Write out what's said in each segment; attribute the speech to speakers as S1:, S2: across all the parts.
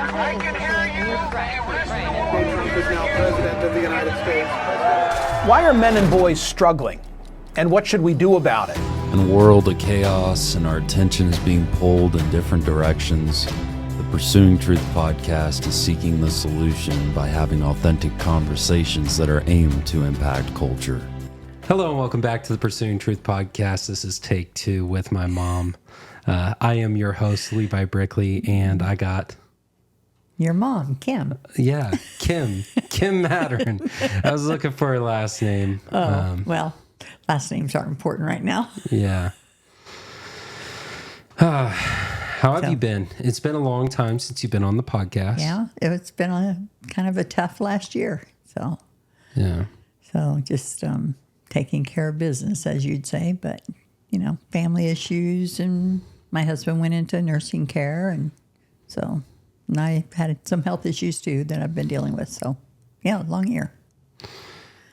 S1: I can hear you.
S2: Trump is now president of the United States.
S3: Why are men and boys struggling? And what should we do about it?
S4: In a world of chaos and our attention is being pulled in different directions, the Pursuing Truth podcast is seeking the solution by having authentic conversations that are aimed to impact culture.
S5: Hello and welcome back to the Pursuing Truth podcast. This is take 2 with my mom. I am your host, Levi Brickley, and I got...
S6: Your mom, Kim.
S5: Yeah, Kim Maddern. I was looking for her last name.
S6: Well, last names aren't important right now.
S5: Yeah. How have you been? It's been a long time since you've been on the podcast.
S6: Yeah, it's been a kind of a tough last year. So just taking care of business, as you'd say. But, family issues, and my husband went into nursing care, and I had some health issues too that I've been dealing with. So, yeah, long year.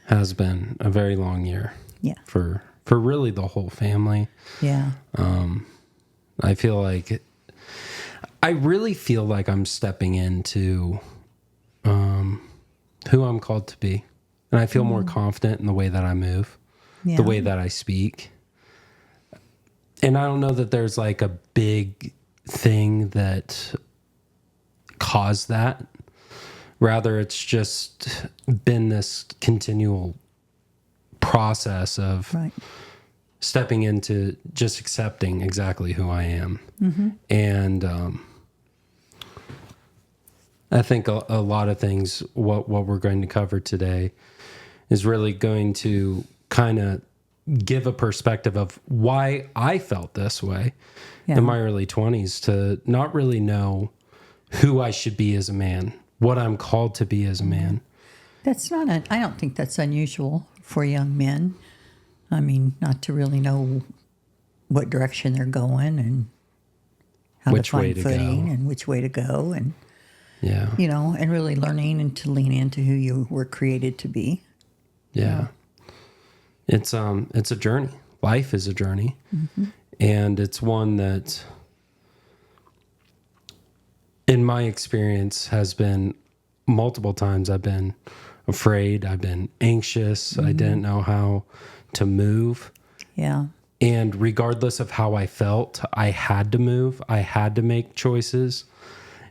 S5: Has been a very long year.
S6: Yeah.
S5: For really the whole family.
S6: Yeah.
S5: I really feel like I'm stepping into who I'm called to be. And I feel more confident in the way that I move, the way that I speak. And I don't know that there's like a big thing that caused that. Rather, it's just been this continual process of stepping into just accepting exactly who I am. Mm-hmm. And I think a lot of things, what we're going to cover today is really going to kind of give a perspective of why I felt this way in my early 20s, to not really know who I should be as a man, what I'm called to be as a man.
S6: I don't think that's unusual for young men. I mean, not to really know what direction they're going and how to find footing and which way to go, and and really learning and to lean into who you were created to be.
S5: Yeah. It's a journey. Life is a journey. Mm-hmm. And it's one that, in my experience, has been multiple times I've been afraid, I've been anxious, I didn't know how to move. Yeah. And regardless of how I felt, I had to move, I had to make choices.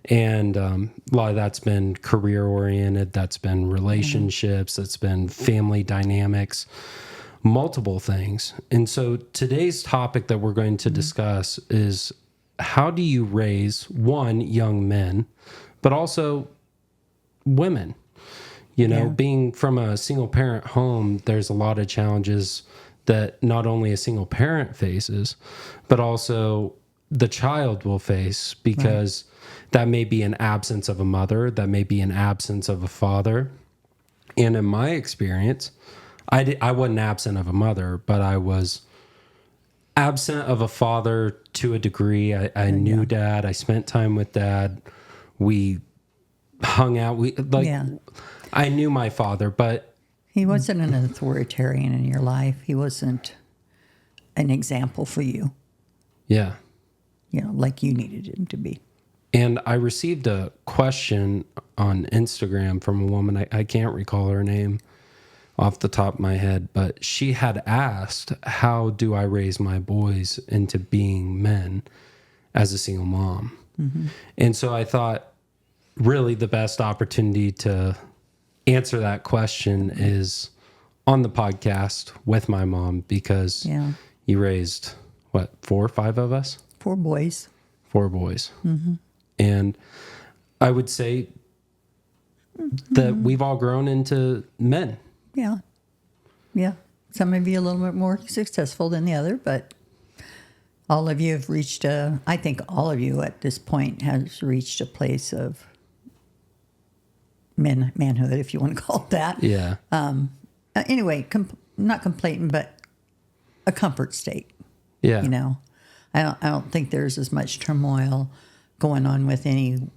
S5: And a lot of that's been career oriented, that's been relationships, that's been family dynamics, multiple things. And so today's topic that we're going to discuss is, how do you raise, one, young men, but also women? Being from a single parent home, there's a lot of challenges that not only a single parent faces, but also the child will face, because that may be an absence of a mother, that may be an absence of a father. And in my experience, I wasn't absent of a mother, but I was absent of a father to a degree. I knew Dad. I spent time with Dad. We hung out. I knew my father, but
S6: he wasn't an authoritarian in your life. He wasn't an example for you.
S5: Yeah.
S6: Like you needed him to be.
S5: And I received a question on Instagram from a woman. I can't recall her name off the top of my head, but she had asked, how do I raise my boys into being men as a single mom? Mm-hmm. And so I thought really the best opportunity to answer that question is on the podcast with my mom, because you raised, 4 or 5 of us?
S6: 4 boys.
S5: 4 boys. Mm-hmm. And I would say that we've all grown into men.
S6: Yeah. Yeah. Some may be a little bit more successful than the other, but all of you have reached I think all of you at this point has reached a place of manhood, if you want to call it that.
S5: Yeah.
S6: Anyway, not complacent, but a comfort state.
S5: Yeah.
S6: I don't think there's as much turmoil going on with any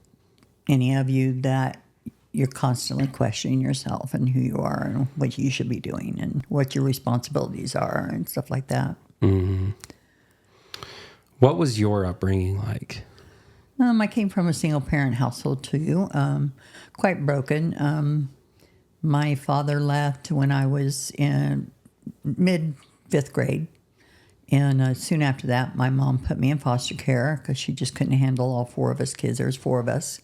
S6: of you that you're constantly questioning yourself and who you are and what you should be doing and what your responsibilities are and stuff like that.
S5: Mm-hmm. What was your upbringing like?
S6: I came from a single parent household too, quite broken. My father left when I was in mid 5th grade. And soon after that, my mom put me in foster care because she just couldn't handle all 4 of us kids. There was 4 of us.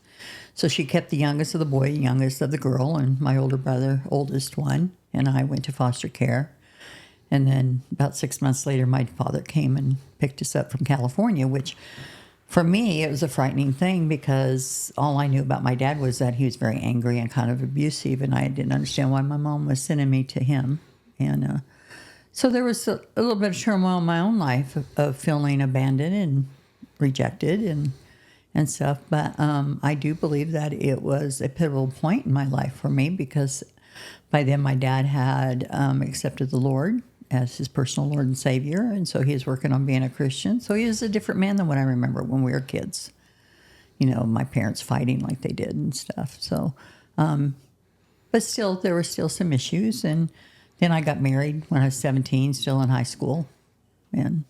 S6: So she kept the youngest of the boy, youngest of the girl, and my older brother, oldest one. And I went to foster care. And then about 6 months later, my father came and picked us up from California, which for me, it was a frightening thing because all I knew about my dad was that he was very angry and kind of abusive, and I didn't understand why my mom was sending me to him. And so there was a little bit of turmoil in my own life of feeling abandoned and rejected and stuff. But I do believe that it was a pivotal point in my life for me because by then my dad had accepted the Lord as his personal Lord and Savior. And so he was working on being a Christian. So he was a different man than what I remember when we were kids. You know, my parents fighting like they did and stuff. So, but still, there were still some issues. And then I got married when I was 17, still in high school. And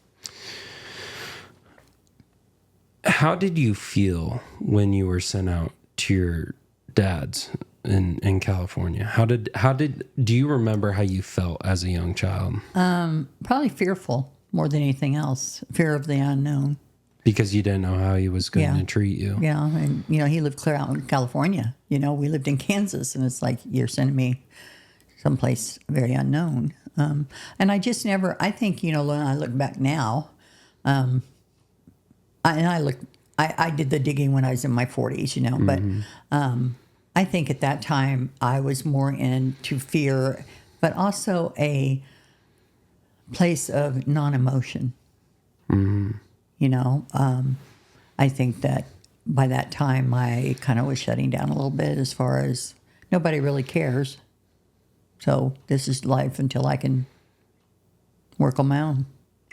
S5: how did you feel when you were sent out to your dad's in California? Do you remember how you felt as a young child?
S6: Probably fearful more than anything else. Fear of the unknown.
S5: Because you didn't know how he was going to treat you.
S6: Yeah, and he lived clear out in California. We lived in Kansas, and it's like you're sending me someplace very unknown. And I just never. I think when I look back now, I did the digging when I was in my 40s, but. I think at that time I was more into fear, but also a place of non-emotion. I think that by that time I kind of was shutting down a little bit as far as nobody really cares. So this is life until I can work on my own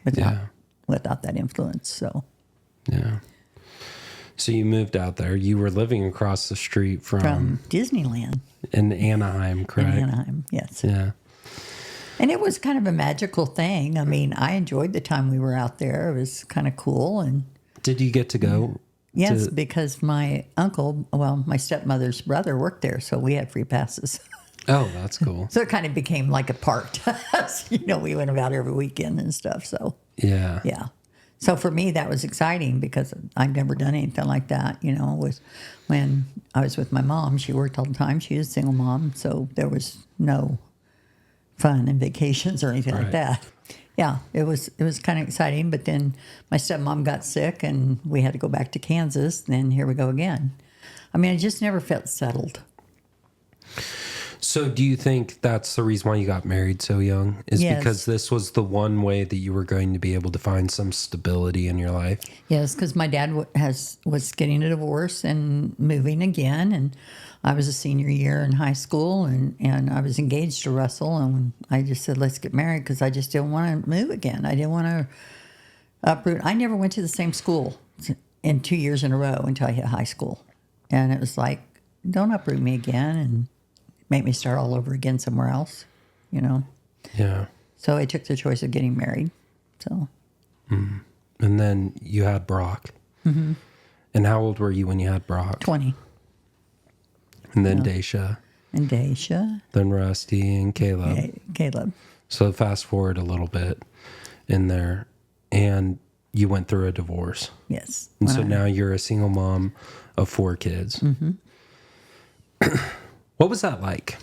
S6: without that influence. So
S5: yeah. So you moved out there. You were living across the street from
S6: Disneyland.
S5: In Anaheim, correct?
S6: In Anaheim, yes.
S5: Yeah.
S6: And it was kind of a magical thing. I mean, I enjoyed the time we were out there. It was kind of cool. And
S5: did you get to go?
S6: Yes, because my uncle, my stepmother's brother worked there, so we had free passes.
S5: Oh, that's cool.
S6: So it kind of became like a part to us. We went about every weekend and stuff. So
S5: yeah.
S6: So for me, that was exciting because I'd never done anything like that. When I was with my mom, she worked all the time. She was a single mom, so there was no fun and vacations or anything like that. Yeah, it was kind of exciting. But then my stepmom got sick, and we had to go back to Kansas. Then here we go again. I mean, I just never felt settled.
S5: So do you think that's the reason why you got married so young? Is
S6: yes.
S5: Because this was the one way that you were going to be able to find some stability in your life? Yes,
S6: because my dad was getting a divorce and moving again. And I was a senior year in high school, and I was engaged to Russell. And I just said, let's get married because I just didn't want to move again. I didn't want to uproot. I never went to the same school in 2 years in a row until I hit high school. And it was like, don't uproot me again and make me start all over again somewhere else,
S5: Yeah.
S6: So I took the choice of getting married. So.
S5: Mm. And then you had Brock.
S6: Mm-hmm.
S5: And how old were you when you had Brock?
S6: 20.
S5: And then Daisha.
S6: And Daisha.
S5: Then Rusty and Caleb.
S6: Caleb.
S5: So fast forward a little bit in there, and you went through a divorce.
S6: Yes.
S5: And so now you're a single mom of 4 kids.
S6: Mm-hmm.
S5: What was that like?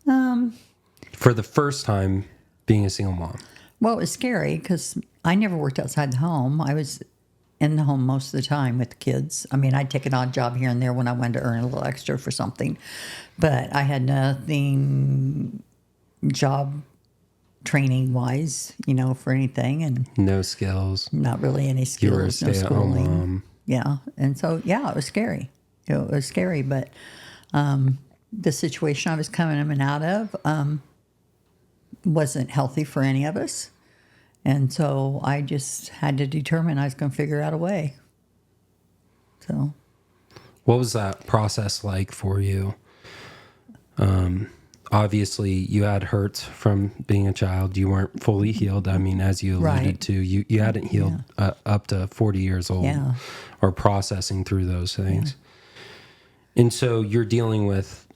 S5: For the first time being a single mom?
S6: Well, it was scary because I never worked outside the home. I was in the home most of the time with the kids. I mean, I'd take an odd job here and there when I wanted to earn a little extra for something. But I had nothing job training-wise, for anything. And
S5: no skills.
S6: Not really any skills.
S5: You were a stay-at-home mom.
S6: Yeah. And so, it was scary. It was scary, but the situation I was coming out of wasn't healthy for any of us. And so I just had to determine I was going to figure out a way. So.
S5: What was that process like for you? Obviously, you had hurts from being a child. You weren't fully healed. I mean, as you alluded to, you hadn't healed up to 40 years old or processing through those things. And so you're dealing with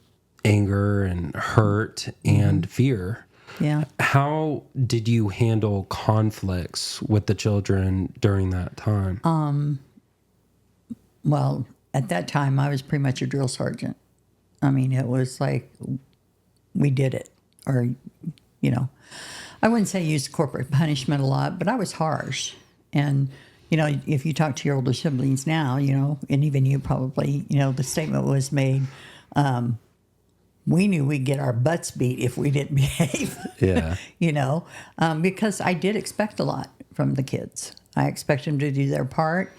S5: anger and hurt and fear.
S6: Yeah.
S5: How did you handle conflicts with the children during that time?
S6: Well, at that time, I was pretty much a drill sergeant. I mean, it was like we did it. Or, I wouldn't say use corporate punishment a lot, but I was harsh. And, if you talk to your older siblings now, and even you probably, the statement was made, we knew we'd get our butts beat if we didn't behave.
S5: Yeah.
S6: Because I did expect a lot from the kids. I expected them to do their part.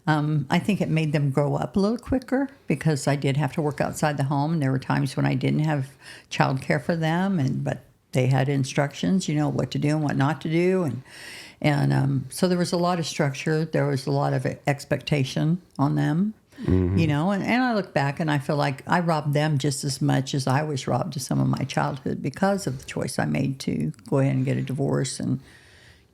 S6: I think it made them grow up a little quicker because I did have to work outside the home. And there were times when I didn't have childcare for them, but they had instructions, what to do and what not to do. And so there was a lot of structure. There was a lot of expectation on them, and I look back and I feel like I robbed them just as much as I was robbed of some of my childhood because of the choice I made to go ahead and get a divorce. And,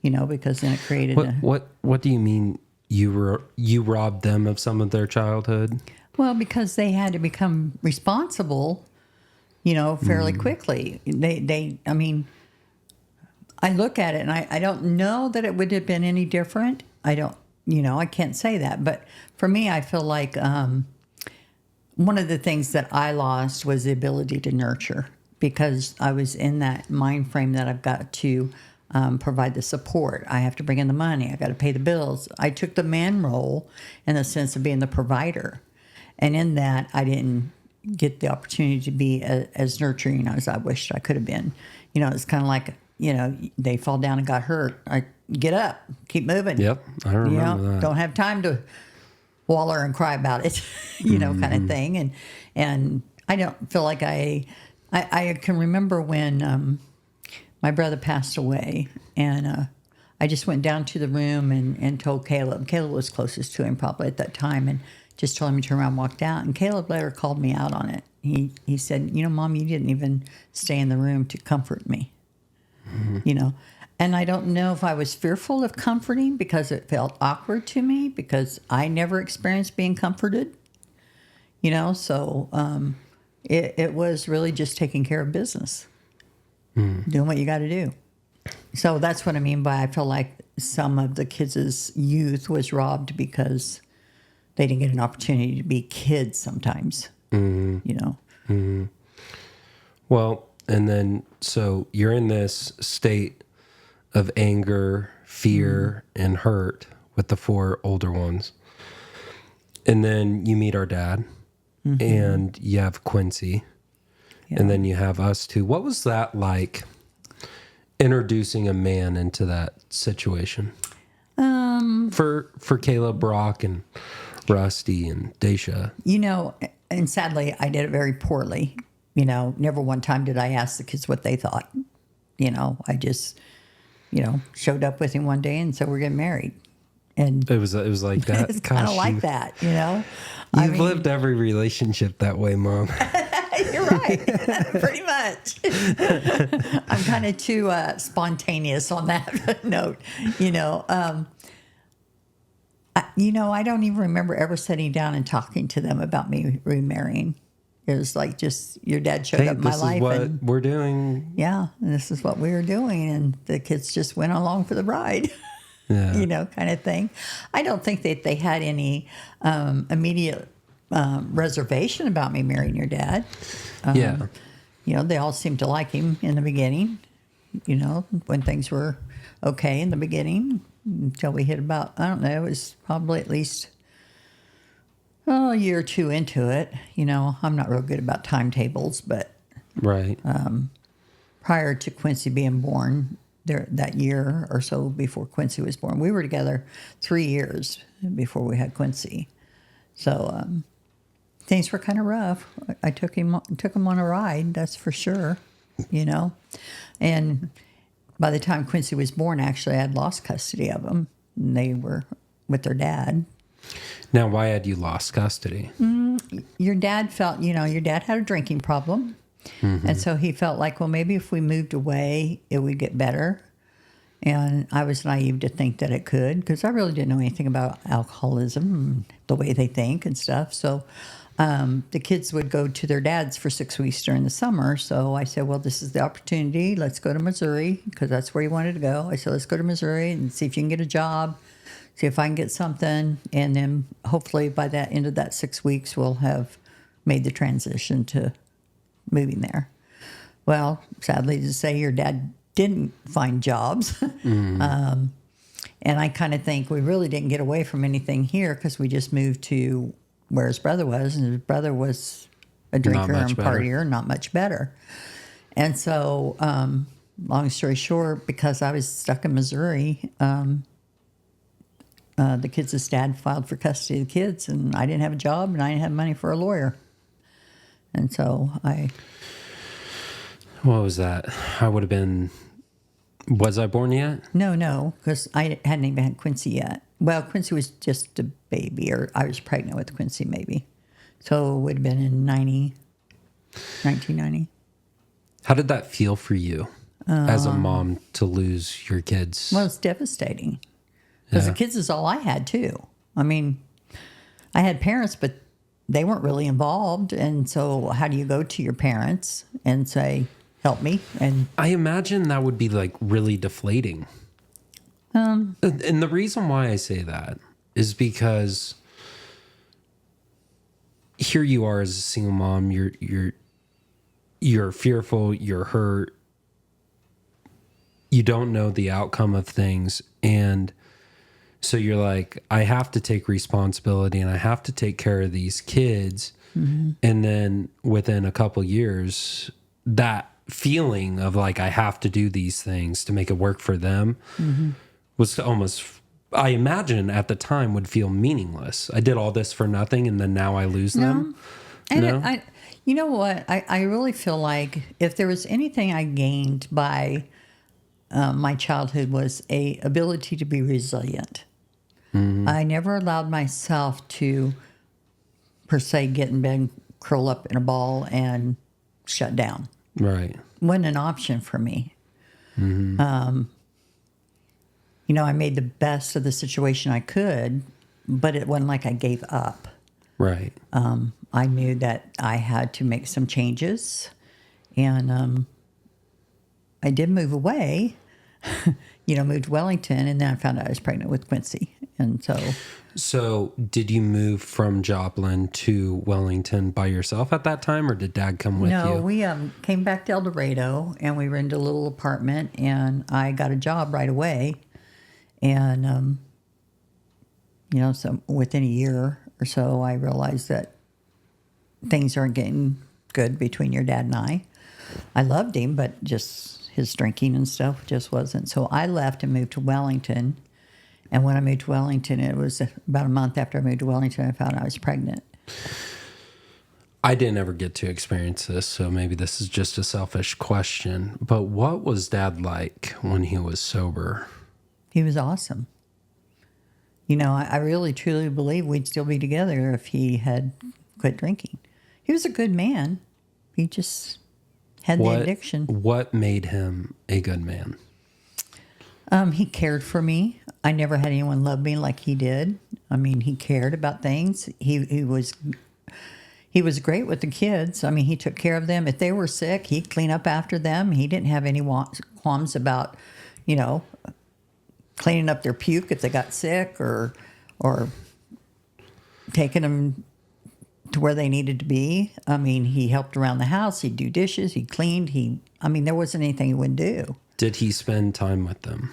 S6: because then it created
S5: What do you mean you robbed them of some of their childhood?
S6: Well, because they had to become responsible, fairly quickly. I look at it and I don't know that it would have been any different. I can't say that. But for me, I feel like one of the things that I lost was the ability to nurture because I was in that mind frame that I've got to provide the support. I have to bring in the money. I got to pay the bills. I took the man role in the sense of being the provider. And in that, I didn't get the opportunity to be as nurturing as I wished I could have been. It's kind of like, they fall down and got hurt. I get up, keep moving.
S5: Yep, I remember that.
S6: Don't have time to waller and cry about it, kind of thing. And I don't feel like I can remember when my brother passed away, and I just went down to the room and told Caleb. Caleb was closest to him probably at that time, and just told him to turn around and walked out. And Caleb later called me out on it. He said, Mom, you didn't even stay in the room to comfort me. And I don't know if I was fearful of comforting because it felt awkward to me because I never experienced being comforted, so it was really just taking care of business, doing what you got to do. So that's what I mean by I feel like some of the kids' youth was robbed because they didn't get an opportunity to be kids sometimes,
S5: Well, and then, so you're in this state of anger, fear, and hurt with the 4 older ones. And then you meet our dad, and you have Quincy, and then you have us too. What was that like, introducing a man into that situation? For Caleb, Brock, and Rusty, and Daisha.
S6: And sadly, I did it very poorly. Never one time did I ask the kids what they thought. I just, showed up with him one day and said, we're getting married. And
S5: it was like that.
S6: It's kind of like that,
S5: You've lived every relationship that way, Mom.
S6: You're right. Pretty much. I'm kind of too spontaneous on that note, I don't even remember ever sitting down and talking to them about me remarrying. It was like just your dad showed up in my life.
S5: This is what we're doing.
S6: Yeah, and this is what we were doing, and the kids just went along for the ride.
S5: Yeah.
S6: Kind of thing. I don't think that they had any immediate reservation about me marrying your dad. They all seemed to like him in the beginning. When things were okay in the beginning, until we hit about, I don't know, it was probably at least a year or 2 into it. I'm not real good about timetables, but
S5: right.
S6: Prior to Quincy being born, that year or so before Quincy was born, we were together 3 years before we had Quincy. So things were kind of rough. I took him on a ride, that's for sure. And by the time Quincy was born, actually, I had lost custody of him. And they were with their dad.
S5: Now, why had you lost custody?
S6: Your dad felt, your dad had a drinking problem. And so he felt like, well, maybe if we moved away, it would get better. And I was naive to think that it could, because I really didn't know anything about alcoholism and the way they think and stuff. So the kids would go to their dads for 6 weeks during the summer. So I said, well, this is the opportunity. Let's go to Missouri, because that's where he wanted to go. I said, let's go to Missouri and see if you can get a job, see if I can get something. And then hopefully by the end of that 6 weeks, we'll have made the transition to moving there. Well, sadly to say, your dad didn't find jobs. And I kind of think we really didn't get away from anything here, because we just moved to where his brother was, and his brother was a drinker and partier, not much better. And so, long story short, because I was stuck in Missouri, the kids' dad filed for custody of the kids, and I didn't have a job, and I didn't have money for a lawyer. And so
S5: What was that? I would have been... Was I born yet?
S6: No, because I hadn't even had Quincy yet. Well, Quincy was just a baby, or I was pregnant with Quincy maybe. So it would have been in 1990.
S5: How did that feel for you as a mom to lose your kids?
S6: Well, it's devastating. Because the kids is all I had, too. I mean, I had parents, but they weren't really involved. And so how do you go to your parents and say, help me? And
S5: I imagine that would be like really deflating. And the reason why I say that is because here you are as a single mom, you're fearful, you're hurt, you don't know the outcome of things, and so you're like, I have to take responsibility and I have to take care of these kids. And then within a couple years, that feeling of like, I have to do these things to make it work for them was almost, I imagine at the time, would feel meaningless. I did all this for nothing, and then now I lose them.
S6: And you know what? I really feel like if there was anything I gained by my childhood was a ability to be resilient. I never allowed myself to, per se, get in bed, curl up in a ball, and shut down.
S5: Right.
S6: Wasn't an option for me. I made the best of the situation I could, but it wasn't like I gave up.
S5: Right.
S6: I knew that I had to make some changes, and I did move away, moved to Wellington, and then I found out I was pregnant with Quincy. And
S5: So did you move from Joplin to Wellington by yourself at that time, or did Dad come with you?
S6: No, we came back to El Dorado, and we rented a little apartment, and I got a job right away. And, so within a year or so, I realized that things aren't getting good between your dad and I. I loved him, but just his drinking and stuff just wasn't. So I left and moved to Wellington. And when I moved to Wellington, it was about a month after I moved to Wellington, I found I was pregnant.
S5: I didn't ever get to experience this, so maybe this is just a selfish question. But what was Dad like when he was sober?
S6: He was awesome. I really, truly believe we'd still be together if he had quit drinking. He was a good man. He just had the addiction.
S5: What made him a good man?
S6: He cared for me. I never had anyone love me like he did. I mean, he cared about things. He was great with the kids. I mean, he took care of them. If they were sick, he'd clean up after them. He didn't have any qualms about, cleaning up their puke if they got sick, or taking them to where they needed to be. I mean, he helped around the house. He'd do dishes. He cleaned. There wasn't anything he wouldn't do.
S5: Did he spend time with them?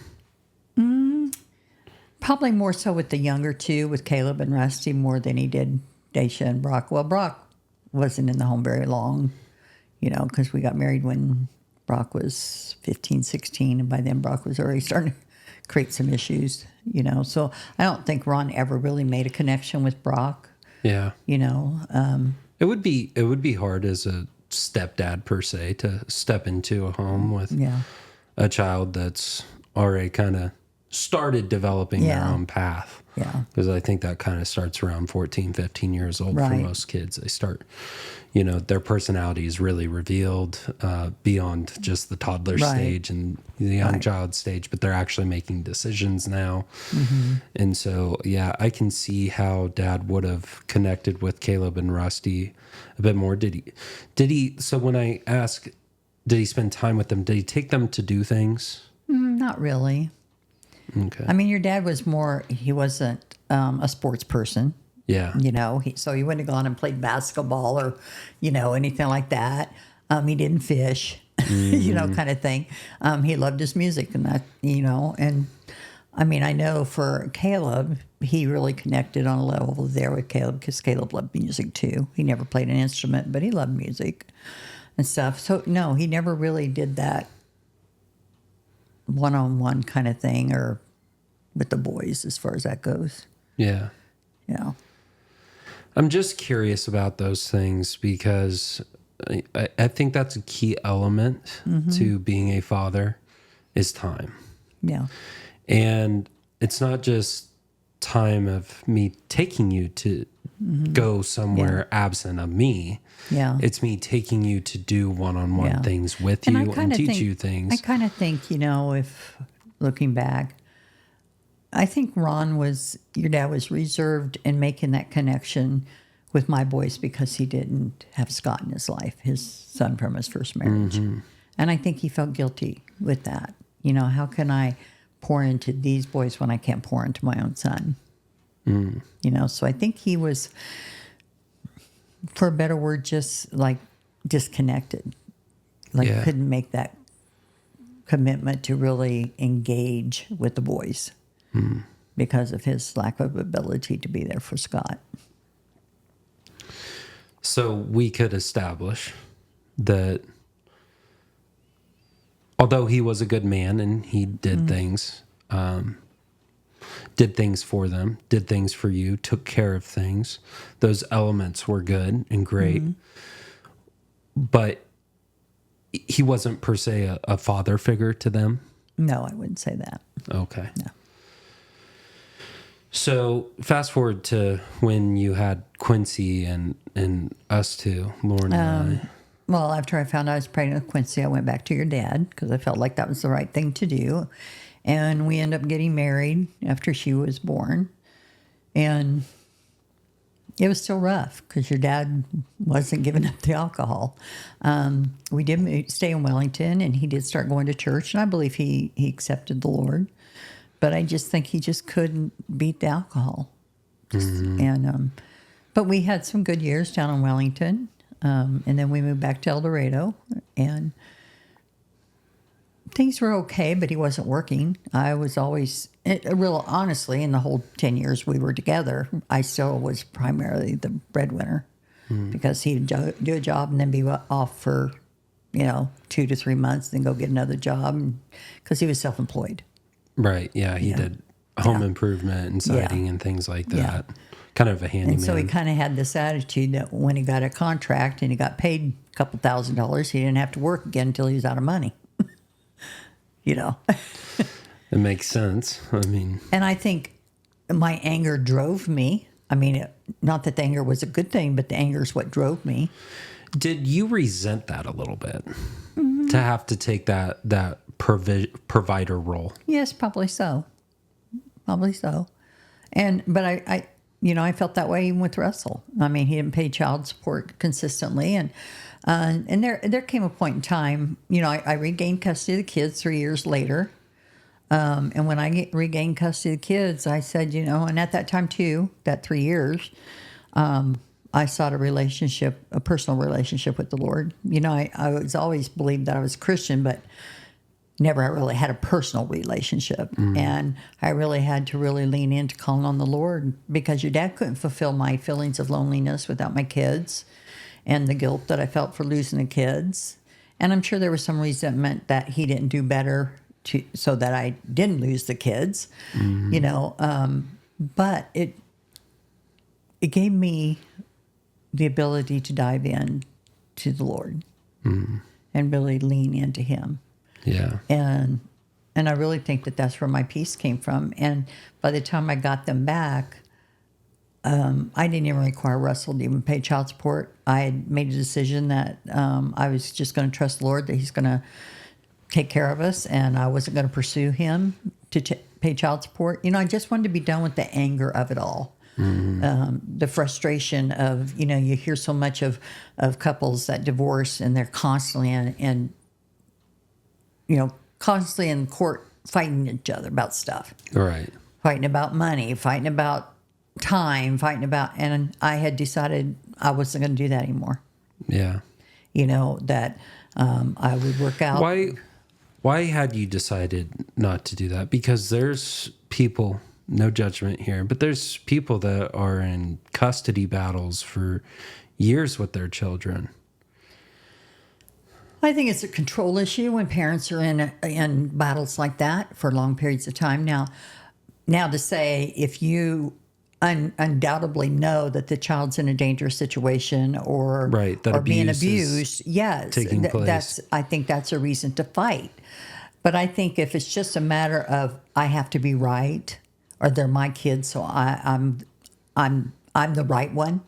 S6: Probably more so with the younger two, with Caleb and Rusty, more than he did Daisha and Brock. Well, Brock wasn't in the home very long, because we got married when Brock was 15, 16, and by then Brock was already starting to create some issues, So I don't think Ron ever really made a connection with Brock.
S5: Yeah.
S6: It
S5: would be hard as a stepdad, per se, to step into a home with a child that's already kind of started developing their own path.
S6: Yeah.
S5: Because I think that kind of starts around 14, 15 years old for most kids. They start, their personality is really revealed beyond just the toddler stage and the young child stage, but they're actually making decisions now. Mm-hmm. And so, yeah, I can see how Dad would have connected with Caleb and Rusty a bit more. Did he, so when I ask, did he spend time with them? Did he take them to do things?
S6: Not really.
S5: Okay.
S6: I mean, your dad was he wasn't a sports person.
S5: Yeah.
S6: So he wouldn't have gone and played basketball or, anything like that. He didn't fish, kind of thing. He loved his music and that, and I mean, I know for Caleb, he really connected on a level there with Caleb because Caleb loved music too. He never played an instrument, but he loved music and stuff. So no, he never really did that one-on-one kind of thing or with the boys as far as that goes.
S5: Yeah.
S6: Yeah.
S5: I'm just curious about those things because I think that's a key element to being a father is time.
S6: Yeah.
S5: And it's not just time of me taking you to go somewhere absent of me.
S6: Yeah.
S5: It's me taking you to do one-on-one things with you and teach you things.
S6: I kind of think, if looking back, I think your dad was reserved in making that connection with my boys because he didn't have Scott in his life, his son from his first marriage. Mm-hmm. And I think he felt guilty with that. How can I pour into these boys when I can't pour into my own son? So I think he was, for a better word, just like disconnected. Couldn't make that commitment to really engage with the boys because of his lack of ability to be there for Scott.
S5: So we could establish that although he was a good man and he did things for them, did things for you, took care of things, those elements were good and great. But he wasn't per se a father figure to them?
S6: No, I wouldn't say that.
S5: Okay.
S6: No.
S5: So fast forward to when you had Quincy and us two, Lauren and I.
S6: Well, after I found out I was pregnant with Quincy, I went back to your dad because I felt like that was the right thing to do. And we ended up getting married after she was born. And it was still rough because your dad wasn't giving up the alcohol. We did stay in Wellington, and he did start going to church, and I believe he accepted the Lord. But I just think he just couldn't beat the alcohol. And but we had some good years down in Wellington, and then we moved back to El Dorado, and things were okay, but he wasn't working. I was always, honestly, in the whole 10 years we were together, I still was primarily the breadwinner because he'd do a job and then be off for, 2 to 3 months, then go get another job because he was self-employed.
S5: Right. Yeah. He did home improvement and siding and things like that. Yeah. Kind of a handyman.
S6: And so he kind of had this attitude that when he got a contract and he got paid a couple $1,000s, he didn't have to work again until he was out of money. It
S5: makes sense. I mean,
S6: and I think my anger drove me. I mean, not that the anger was a good thing, but the anger is what drove me.
S5: Did you resent that a little bit to have to take that provider role?
S6: Yes, probably so. But I felt that way even with Russell. I mean, he didn't pay child support consistently, and there came a point in time, I regained custody of the kids 3 years later. And when I regained custody of the kids, I said, and at that time too, that 3 years, I sought a personal relationship with the Lord. I was always believed that I was Christian, but never really had a personal relationship. And I really had to really lean into calling on the Lord because your dad couldn't fulfill my feelings of loneliness without my kids and the guilt that I felt for losing the kids. And I'm sure there was some resentment that he didn't do better so that I didn't lose the kids, but it gave me the ability to dive in to the Lord and really lean into him.
S5: Yeah.
S6: And And I really think that that's where my peace came from. And by the time I got them back, I didn't even require Russell to even pay child support. I had made a decision that I was just going to trust the Lord, that he's going to take care of us, and I wasn't going to pursue him to pay child support. I just wanted to be done with the anger of it all. The frustration of, you hear so much of couples that divorce, and they're constantly constantly in court fighting each other about stuff.
S5: Right.
S6: Fighting about money, fighting about time, and I had decided I wasn't going to do that anymore.
S5: Yeah.
S6: That I would work out.
S5: Why had you decided not to do that? Because there's people, no judgment here, but there's people that are in custody battles for years with their children.
S6: I think it's a control issue when parents are in battles like that for long periods of time. Now to say, if you undoubtedly know that the child's in a dangerous situation or being abused, yes,
S5: taking place.
S6: I think that's a reason to fight. But I think if it's just a matter of I have to be right, or they're my kids, so I'm the right one.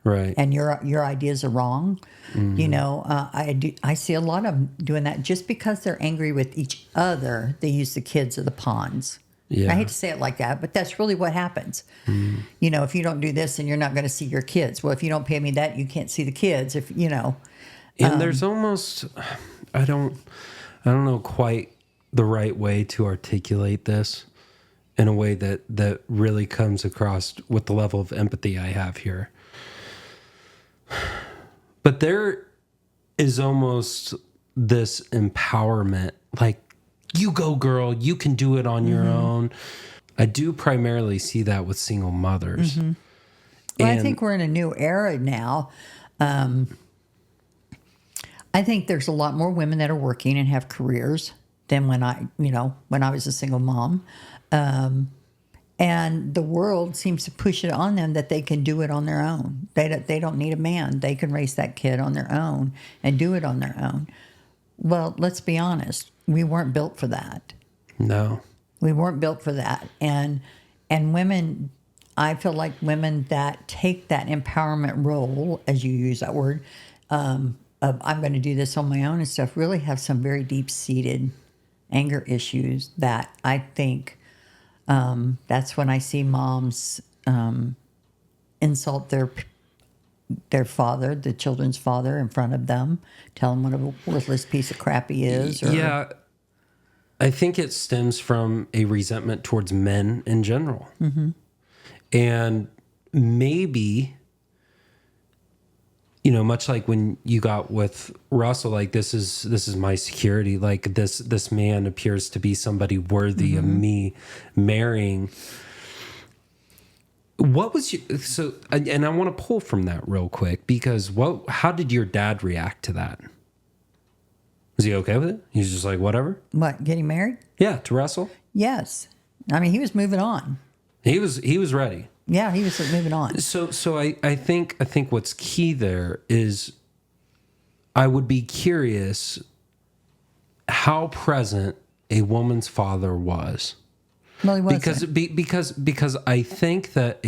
S5: Right.
S6: And your ideas are wrong. Mm-hmm. I see a lot of them doing that. Just because they're angry with each other, they use the kids as the pawns. Yeah. I hate to say it like that, but that's really what happens. Mm-hmm. If you don't do this, then you're not going to see your kids. Well, if you don't pay me that, you can't see the kids. And
S5: there's almost, I don't know quite the right way to articulate this in a way that really comes across with the level of empathy I have here. But there is almost this empowerment, like, you go, girl, you can do it on your own. I do primarily see that with single mothers.
S6: Mm-hmm. Well, I think we're in a new era now. I think there's a lot more women that are working and have careers than when I was a single mom. And the world seems to push it on them that they can do it on their own. They don't need a man. They can raise that kid on their own and do it on their own. Well, let's be honest. We weren't built for that.
S5: No.
S6: We weren't built for that. And women, I feel like women that take that empowerment role, as you use that word, of I'm going to do this on my own and stuff, really have some very deep-seated anger issues that I think that's when I see moms insult their father, the children's father, in front of them, tell him what a worthless piece of crap he is.
S5: Yeah, I think it stems from a resentment towards men in general. Mm-hmm. And maybe, much like when you got with Russell, like, this is my security. Like, this man appears to be somebody worthy of me marrying. What was and I want to pull from that real quick, because how did your dad react to that? Was he okay with it? He was just like, whatever?
S6: What, getting married?
S5: Yeah, to Russell?
S6: Yes. I mean, he was moving on.
S5: He was ready.
S6: Yeah, he was moving on.
S5: So I think what's key there is, I would be curious how present a woman's father was.
S6: Well, he wasn't.
S5: Because I think that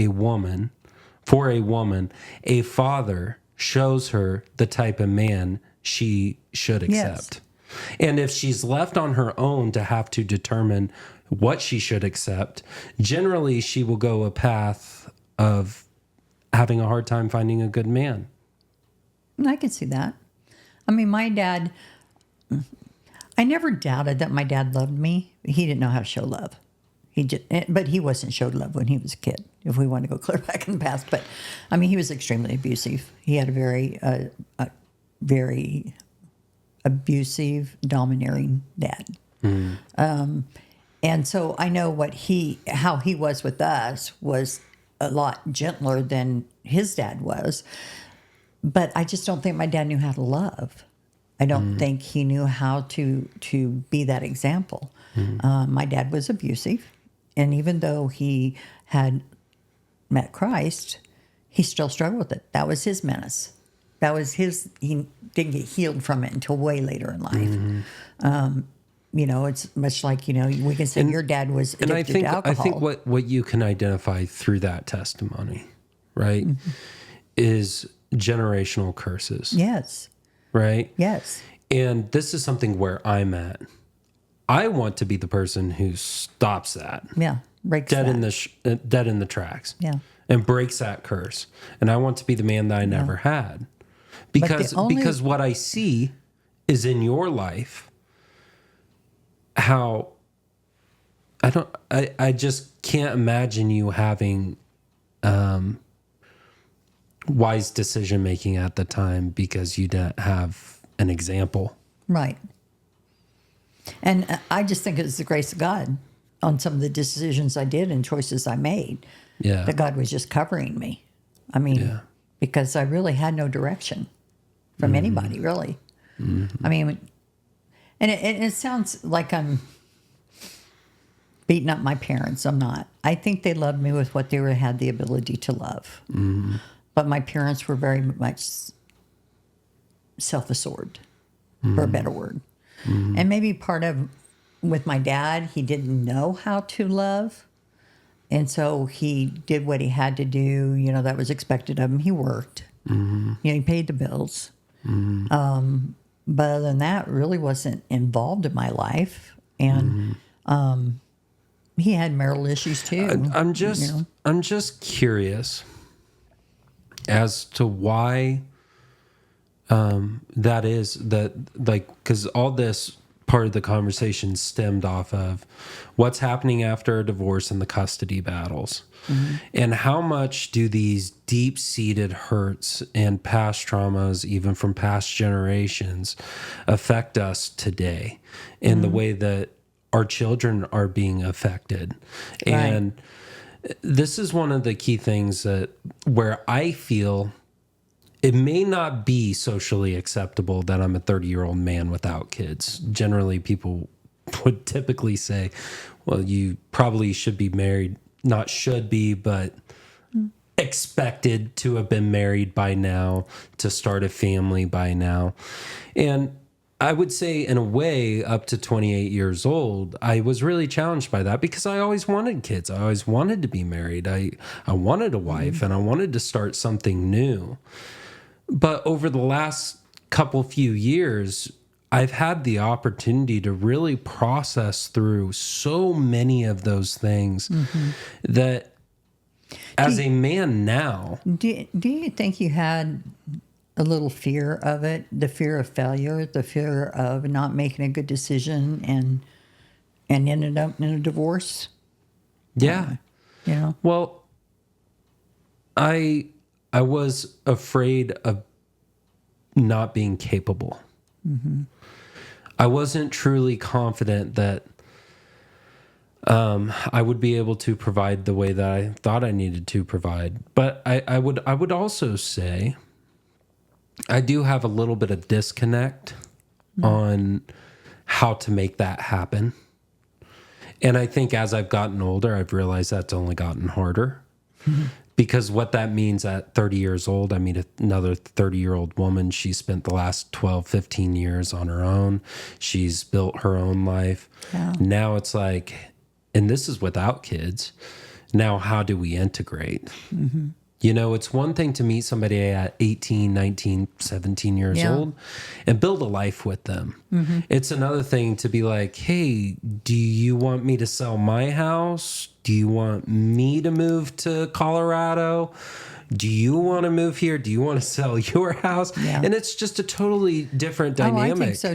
S5: for a woman, a father shows her the type of man she should accept. Yes. And if she's left on her own to have to determine what she should accept, generally she will go a path of having a hard time finding a good man.
S6: I can see that. I mean, my dad, I never doubted that my dad loved me. He didn't know how to show love. But he wasn't showed love when he was a kid, if we want to go clear back in the past. But, I mean, he was extremely abusive. He had a very abusive, domineering dad. Mm. And so I know how he was with us was a lot gentler than his dad was. But I just don't think my dad knew how to love. I don't think he knew how to be that example. My dad was abusive. And even though he had met Christ, he still struggled with it. That was his menace. He didn't get healed from it until way later in life. it's much like, we can say your dad was addicted to alcohol.
S5: I think what you can identify through that testimony, right, is generational curses.
S6: Yes.
S5: Right?
S6: Yes.
S5: And this is something where I'm at. I want to be the person who stops that.
S6: Yeah. Breaks
S5: dead
S6: that.
S5: Dead in the tracks.
S6: Yeah.
S5: And breaks that curse. And I want to be the man that I never had. Because what I see is in your life how I just can't imagine you having wise decision making at the time because you didn't have an example.
S6: Right. And I just think it's the grace of God on some of the decisions I did and choices I made.
S5: Yeah.
S6: That God was just covering me. I mean, because I really had no direction from anybody, really. I mean, and it sounds like I'm beating up my parents. I'm not. I think they loved me with what they had the ability to love. But my parents were very much self-absorbed, for a better word. And maybe part of, with my dad, he didn't know how to love. And so he did what he had to do, that was expected of him. He worked, he paid the bills. But other than that, really wasn't involved in my life. And he had marital issues too.
S5: I'm just curious as to why that is, that, like, because all this part of the conversation stemmed off of what's happening after a divorce and the custody battles. And how much do these deep-seated hurts and past traumas, even from past generations, affect us today in the way that our children are being affected. Right. And this is one of the key things where I feel it may not be socially acceptable that I'm a 30-year-old man without kids. Generally, people would typically say, well, you probably should be married. Not should be, but expected to have been married by now, to start a family by now. And I would say, in a way, up to 28 years old, I was really challenged by that because I always wanted kids. I always wanted to be married. I wanted a wife, and I wanted to start something new. But over the last few years, I've had the opportunity to really process through so many of those things that as a man now...
S6: Do you think you had a little fear of it? The fear of failure, the fear of not making a good decision and ended up in a divorce?
S5: Yeah. Well, I was afraid of not being capable. I wasn't truly confident that I would be able to provide the way that I thought I needed to provide. But I would also say I do have a little bit of disconnect on how to make that happen. And I think as I've gotten older, I've realized that's only gotten harder. Because what that means at 30 years old, I meet another 30-year-old woman. She spent the last 12, 15 years on her own. She's built her own life. Yeah. Now it's like, and this is without kids. Now, how do we integrate? It's one thing to meet somebody at 18, 19, 17 years old and build a life with them. It's another thing to be like, hey, do you want me to sell my house? Do you want me to move to Colorado? Do you want to move here? Do you want to sell your house? Yeah. And it's just a totally different dynamic.
S6: I think so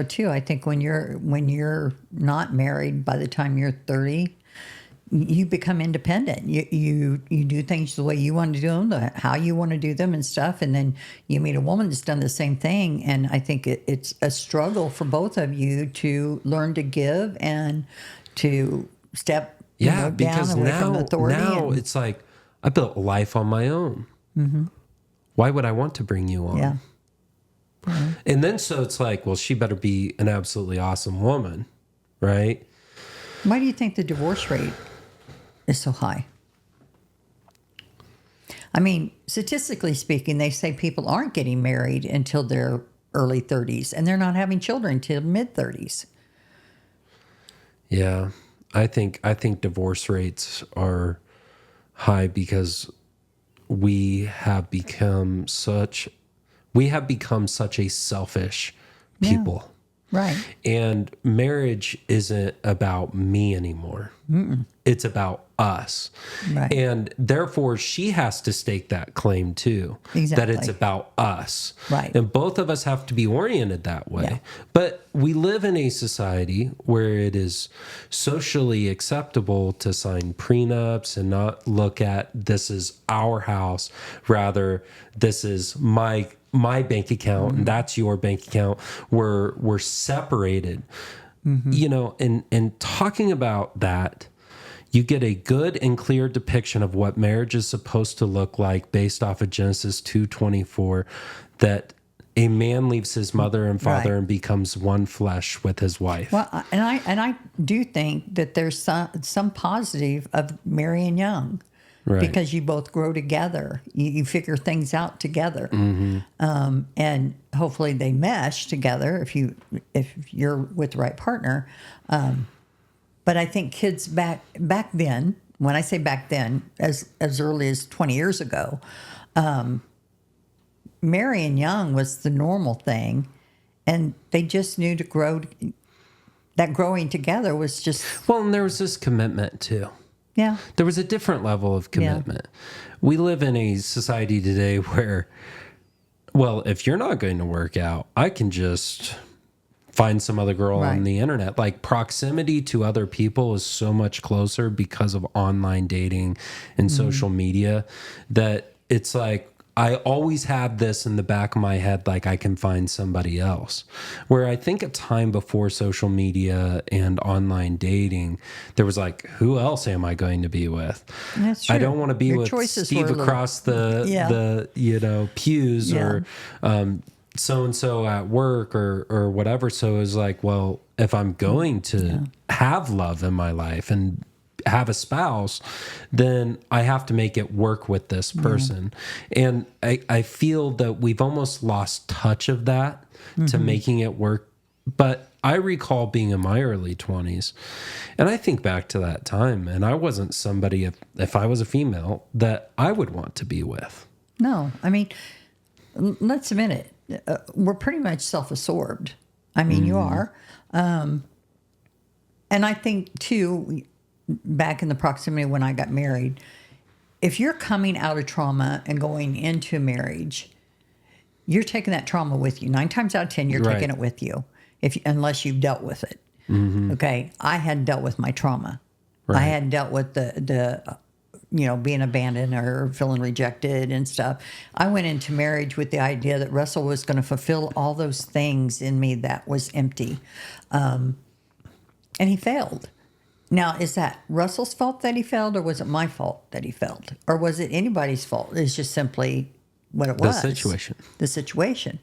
S6: too. I think when you're not married by the time you're 30, you become independent. You do things the way you want to do them, how you want to do them and stuff. And then you meet a woman that's done the same thing. And I think it's a struggle for both of you to learn to give and to step down away from authority.
S5: Now it's like, I built a life on my own. Why would I want to bring you on? Yeah. And then so it's like, well, she better be an absolutely awesome woman, right?
S6: Why do you think the divorce rate is so high? I mean, statistically speaking, they say people aren't getting married until their early 30s, and they're not having children until mid 30s.
S5: Yeah. I think divorce rates are high because we have become such a selfish people.
S6: Yeah. Right.
S5: And marriage isn't about me anymore. It's about us.
S6: Right.
S5: And therefore, she has to stake that claim too, that it's
S6: Exactly.
S5: about us.
S6: Right.
S5: And both of us have to be oriented that way.
S6: Yeah.
S5: But we live in a society where it is socially acceptable to sign prenups and not look at this is our house. Rather, this is my bank account and that's your bank account. We're separated. You know, and talking about that, you get a good and clear depiction of what marriage is supposed to look like based off of Genesis 2:24, that a man leaves his mother and father
S6: Right.
S5: and becomes one flesh with his wife.
S6: Well, and I do think that there's some positive of marrying young.
S5: Right.
S6: Because you both grow together, you figure things out together, and hopefully they mesh together if you're with the right partner. But I think kids back then, when I say back then, as early as 20 years ago, marrying young was the normal thing, and they just knew to grow. That growing together was just
S5: Well, and there was this commitment too.
S6: yeah.
S5: There was a different level of commitment. We live in a society today where, well, if you're not going to work out, I can just find some other girl on
S6: Right.
S5: the internet. Like, proximity to other people is so much closer because of online dating and social media that it's like, I always have this in the back of my head, like I can find somebody else. Where I think a time before social media and online dating, there was like, who else am I going to be with?
S6: That's true.
S5: I don't want to be
S6: Your
S5: with
S6: choices
S5: Steve
S6: were a little-
S5: across the pews or so and so at work or whatever. So it was like, well, if I'm going to have love in my life and have a spouse, then I have to make it work with this person. And I feel that we've almost lost touch of that to making it work. But I recall being in my early 20s, and I think back to that time, and I wasn't somebody, if I was a female, that I would want to be with.
S6: No, I mean, let's admit it. We're pretty much self-absorbed. I mean, you are. And I think, too, back in the proximity when I got married, if you're coming out of trauma and going into marriage, you're taking that trauma with you. 9 times out of 10, you're
S5: Right.
S6: taking it with you, unless you've dealt with it. Okay, I hadn't dealt with my trauma.
S5: Right.
S6: I hadn't dealt with the being abandoned or feeling rejected and stuff. I went into marriage with the idea that Russell was going to fulfill all those things in me that was empty. And he failed. Now, is that Russell's fault that he failed, or was it my fault that he failed? Or was it anybody's fault? It's just simply what it was.
S5: The situation.
S6: The situation.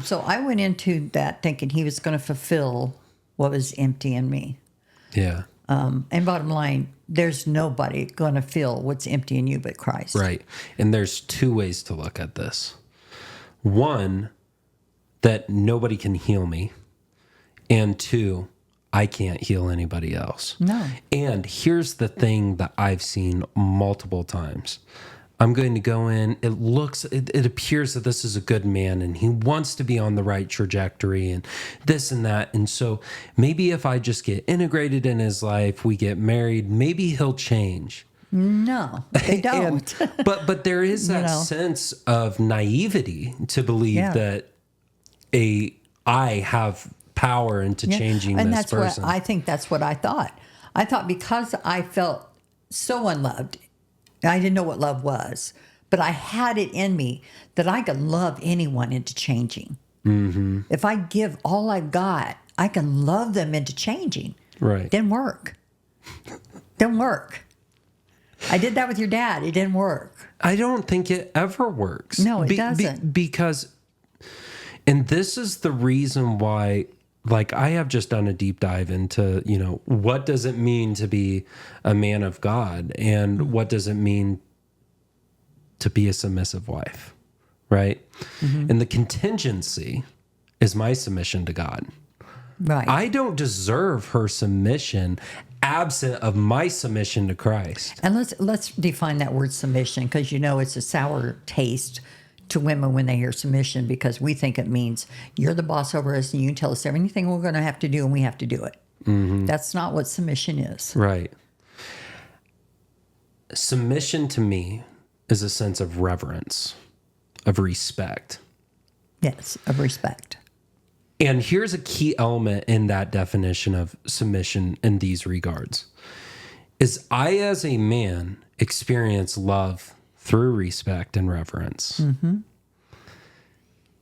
S6: So I went into that thinking he was going to fulfill what was empty in me.
S5: Yeah.
S6: And bottom line, there's nobody going to fill what's empty in you but Christ.
S5: Right. And there's 2 ways to look at this. One, that nobody can heal me. And 2, I can't heal anybody else.
S6: No.
S5: And here's the thing that I've seen multiple times. I'm going to go in. It appears that this is a good man and he wants to be on the right trajectory and this and that. And so maybe if I just get integrated in his life, we get married, maybe he'll change.
S6: No, they don't.
S5: But there is that sense of naivety to believe that I have power into changing
S6: and
S5: this
S6: that's
S5: person.
S6: I think that's what I thought. I thought because I felt so unloved, I didn't know what love was, but I had it in me that I could love anyone into changing. Mm-hmm. If I give all I've got, I can love them into changing.
S5: Right.
S6: Didn't work. Didn't work. I did that with your dad. It didn't work.
S5: I don't think it ever works.
S6: No, it doesn't.
S5: Because, and this is the reason why, like, I have just done a deep dive into, what does it mean to be a man of God and what does it mean to be a submissive wife, right? Mm-hmm. And the contingency is my submission to God.
S6: Right.
S5: I don't deserve her submission absent of my submission to Christ.
S6: And let's define that word submission, because it's a sour taste to women when they hear submission, because we think it means you're the boss over us and you tell us everything we're going to have to do and we have to do it. Mm-hmm. That's not what submission is.
S5: Right. Submission to me is a sense of reverence, of respect.
S6: Yes, of respect.
S5: And here's a key element in that definition of submission in these regards. Is I, as a man, experience love through respect and reverence. Mm-hmm.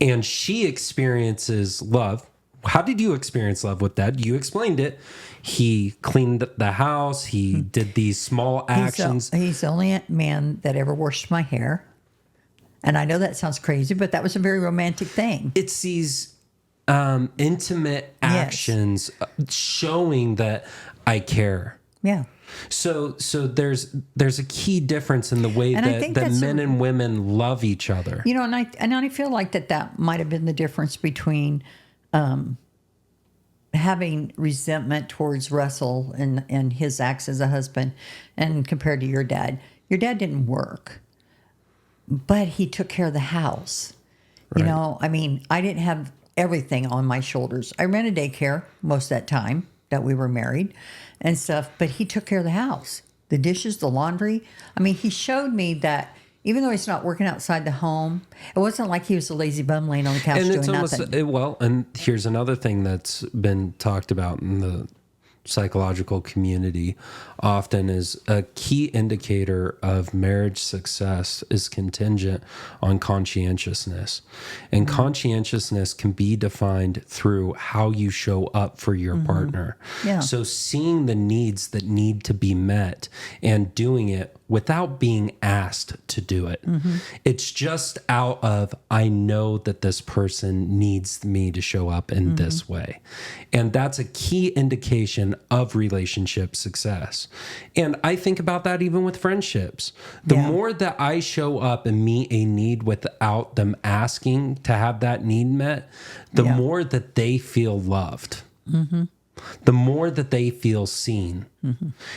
S5: And she experiences love. How did you experience love with Dad? You explained it. He cleaned the house. He did these small actions.
S6: He's the only man that ever washed my hair. And I know that sounds crazy, but that was a very romantic thing.
S5: It's these intimate actions showing that I care.
S6: Yeah.
S5: So there's a key difference in the way that men and women love each other.
S6: And I feel like that might have been the difference between having resentment towards Russell and his acts as a husband, and compared to your dad. Your dad didn't work, but he took care of the house. Right. I didn't have everything on my shoulders. I ran a daycare most of that time that we were married and stuff, but he took care of the house, the dishes, the laundry. He showed me that even though he's not working outside the home, it wasn't like he was a lazy bum laying on the couch doing nothing.
S5: And here's another thing that's been talked about in the psychological community often is a key indicator of marriage success is contingent on conscientiousness. And conscientiousness can be defined through how you show up for your partner.
S6: Yeah.
S5: So seeing the needs that need to be met and doing it without being asked to do it. It's just out of, I know that this person needs me to show up in this way. And that's a key indication of relationship success. And I think about that even with friendships. The more that I show up and meet a need without them asking to have that need met, the more that they feel loved. The more that they feel seen.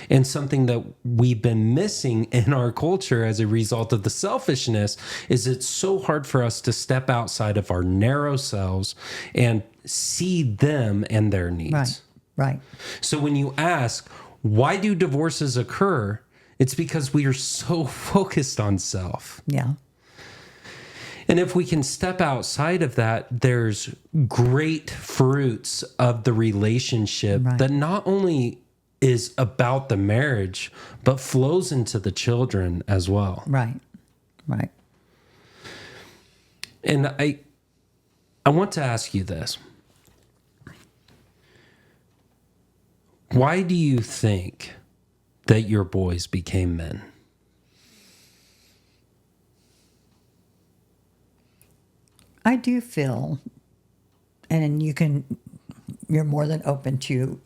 S5: And something that we've been missing in our culture as a result of the selfishness is it's so hard for us to step outside of our narrow selves and see them and their needs.
S6: Right.
S5: So when you ask, why do divorces occur? It's because we are so focused on self.
S6: Yeah.
S5: And if we can step outside of that, there's great fruits of the relationship that not only is about the marriage, but flows into the children as well.
S6: Right.
S5: And I want to ask you this. Why do you think that your boys became men?
S6: I do feel, and you're more than open to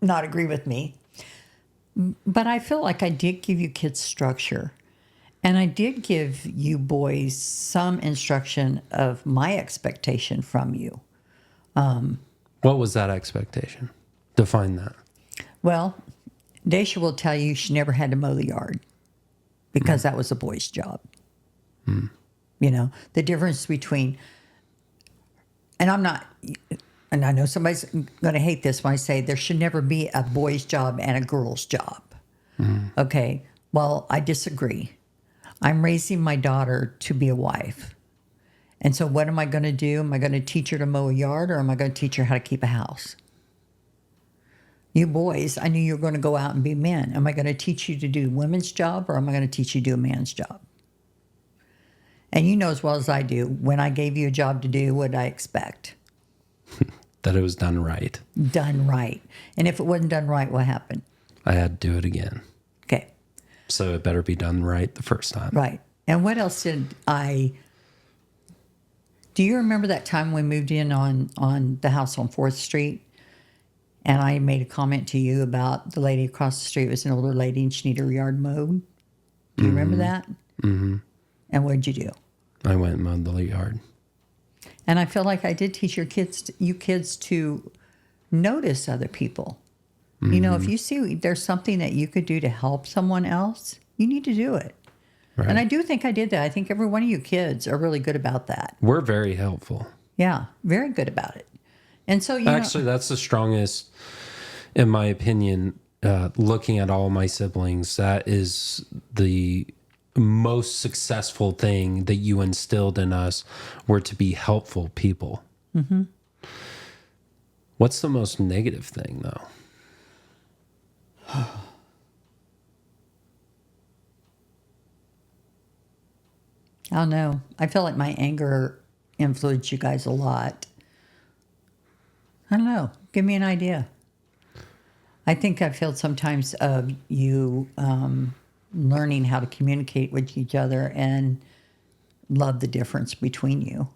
S6: not agree with me, but I feel like I did give you kids structure, and I did give you boys some instruction of my expectation from you.
S5: What was that expectation? Define that.
S6: Well, Daisha will tell you she never had to mow the yard because that was a boy's job. The difference between, and I know somebody's going to hate this when I say there should never be a boy's job and a girl's job. Okay, well, I disagree. I'm raising my daughter to be a wife. And so what am I going to do? Am I going to teach her to mow a yard, or am I going to teach her how to keep a house? You boys, I knew you were going to go out and be men. Am I going to teach you to do women's job, or am I going to teach you to do a man's job? And you know as well as I do, when I gave you a job to do, what did I expect?
S5: That it was done right.
S6: Done right. And if it wasn't done right, what happened?
S5: I had to do it again.
S6: Okay.
S5: So it better be done right the first time.
S6: Right. And what else did I... Do you remember that time we moved in on the house on 4th Street? And I made a comment to you about the lady across the street was an older lady and she needed her yard mowed. Do you remember that? Mm-hmm. And what did you do?
S5: I went and mowed the yard.
S6: And I feel like I did teach you kids to notice other people. You know, if you see there's something that you could do to help someone else, you need to do it.
S5: Right.
S6: And I do think I did that. I think every one of you kids are really good about that.
S5: We're very helpful.
S6: Yeah, very good about it. And so,
S5: Actually, that's the strongest, in my opinion, looking at all my siblings, that is the most successful thing that you instilled in us, were to be helpful people. Mm-hmm. What's the most negative thing, though?
S6: I don't know. I feel like my anger influenced you guys a lot. I don't know. Give me an idea. I think I feel sometimes of you learning how to communicate with each other and love the difference between you.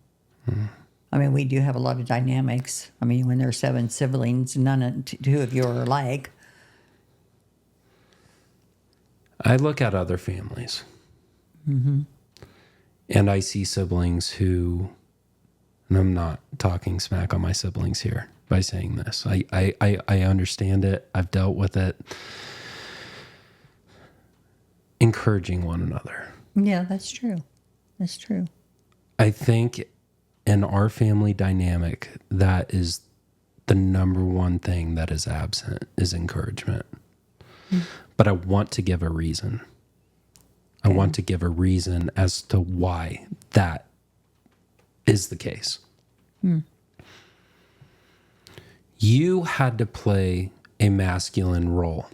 S6: Mm. I mean, we do have a lot of dynamics. I mean, when there are 7 siblings, two of you are alike.
S5: I look at other families. Mm-hmm. And I see siblings who, and I'm not talking smack on my siblings here by saying this. I understand it. I've dealt with it. Encouraging one another.
S6: Yeah, that's true. That's true.
S5: I think in our family dynamic, that is the number one thing that is absent, is encouragement. Mm. But I want to give a reason. I want to give a reason as to why that is the case. Mm. You had to play a masculine role,